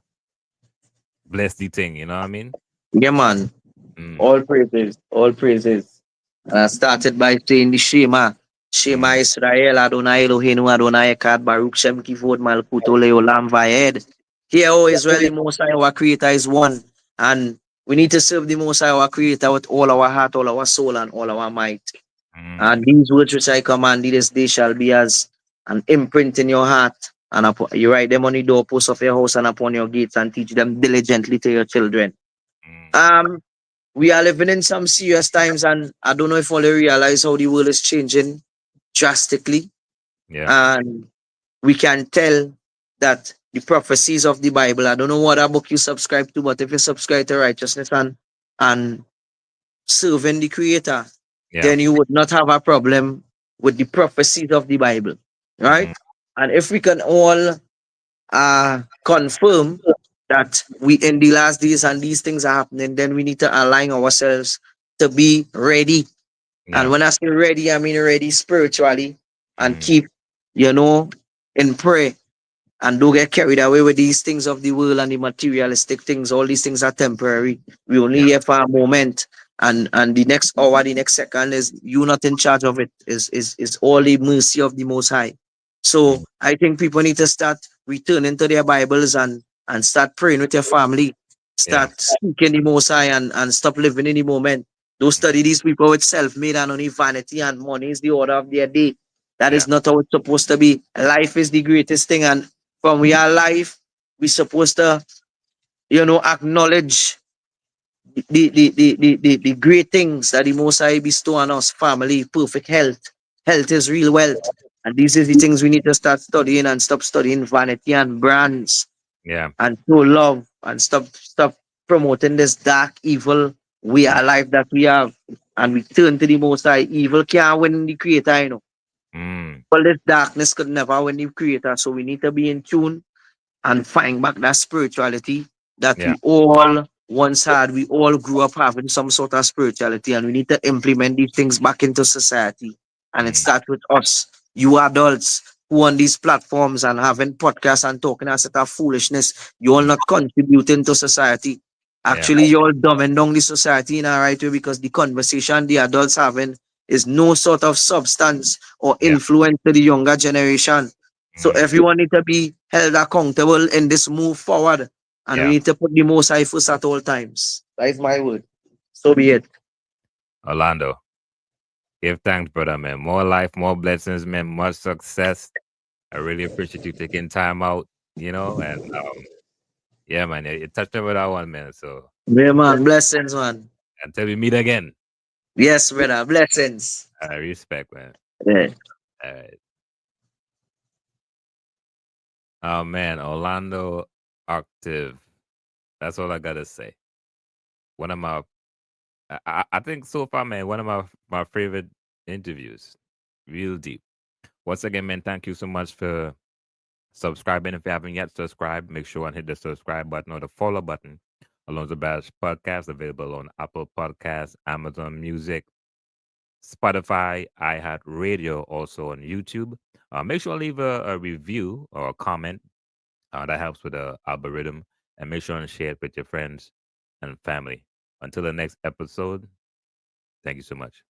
A: bless the thing. You know what I mean?
B: yeah, man.
A: Mm.
B: All praises, all praises. And I started by saying the Shema. Shema
A: Mm.
B: Israel, Adonai Eloheinu, Adonai Echad, Baruch Shem Kivod, Malkut Leolam Vayed. Hear, O Israel, the Most High, our Creator is one. And we need to serve the Most High, our Creator, with all our heart, all our soul, and all our might.
A: Mm.
B: And these words which I command thee this day shall be as an imprint in your heart. And you write them on the doorposts of your house and upon your gates and teach them diligently to your children.
A: Mm.
B: Um, we are living in some serious times, and I don't know if all you realize how the world is changing drastically.
A: Yeah.
B: And we can tell that the prophecies of the Bible, I don't know what book you subscribe to, but if you subscribe to righteousness and serving the Creator,
A: Yeah.
B: then you would not have a problem with the prophecies of the Bible, right?
A: Mm.
B: And if we can all confirm that we in the last days and these things are happening, then we need to align ourselves to be ready. And
A: Yeah.
B: when I say ready, I mean ready spiritually and
A: Mm.
B: keep, you know, in prayer and don't get carried away with these things of the world and the materialistic things. All these things are temporary. We only
A: Yeah.
B: here for a moment. And the next hour, the next second is you not in charge of it. Is all the mercy of the Most High. So
A: Mm.
B: I think people need to start returning to their Bibles and start praying with your family.
A: Yeah.
B: Start seeking the Most High and stop living in the moment. Don't study
A: Mm.
B: these people with self-made and only vanity and money is the order of their day. That
A: Yeah.
B: is not how it's supposed to be. Life is the greatest thing, and from we are alive, we supposed to, acknowledge the great things that the Most High bestow on us, family, perfect health. Health is real wealth. And these are the things we need to start studying and stop studying vanity and brands
A: Yeah.
B: and show love and stop promoting this dark, evil way
A: Mm.
B: of life that we have. And we turn to the Most High. Evil can't win the Creator.
A: Mm.
B: But this darkness could never win the Creator. So we need to be in tune and find back that spirituality that
A: Yeah.
B: we all once had. We all grew up having some sort of spirituality, and we need to implement these things back into society. And it
A: Mm.
B: starts with us, you adults who on these platforms and having podcasts and talking a set of foolishness. You all
A: Mm.
B: not contributing to society.
A: Yeah.
B: Actually, you all dumbing down the society in a right way because the conversation the adults having is no sort of substance or
A: Yeah.
B: influence to the younger generation. So
A: Mm.
B: everyone need to be held accountable in this move forward. And we
A: Yeah.
B: need to put the most high first at all times. That is my word. So be it.
A: Orlando, give thanks, brother, man. More life, more blessings, man. Much success. I really appreciate you taking time out, and yeah, man, you touched over that one, man. So
B: Yeah, man. Blessings, man.
A: until we meet again,
B: Yes, brother. Blessings.
A: I respect, man.
B: Yeah.
A: All right. Oh man, Orlando Octave. That's all I gotta say. one of my I think so far, man, one of my favorite interviews. Real deep. Once again, man, thank you so much for subscribing. If you haven't yet subscribed, make sure and hit the subscribe button or the follow button. Alonzo Bash podcast available on Apple Podcasts, Amazon Music, Spotify, iHeartRadio, also on YouTube. Make sure to leave a review or a comment. That helps with the algorithm. And make sure and share it with your friends and family. Until the next episode, thank you so much.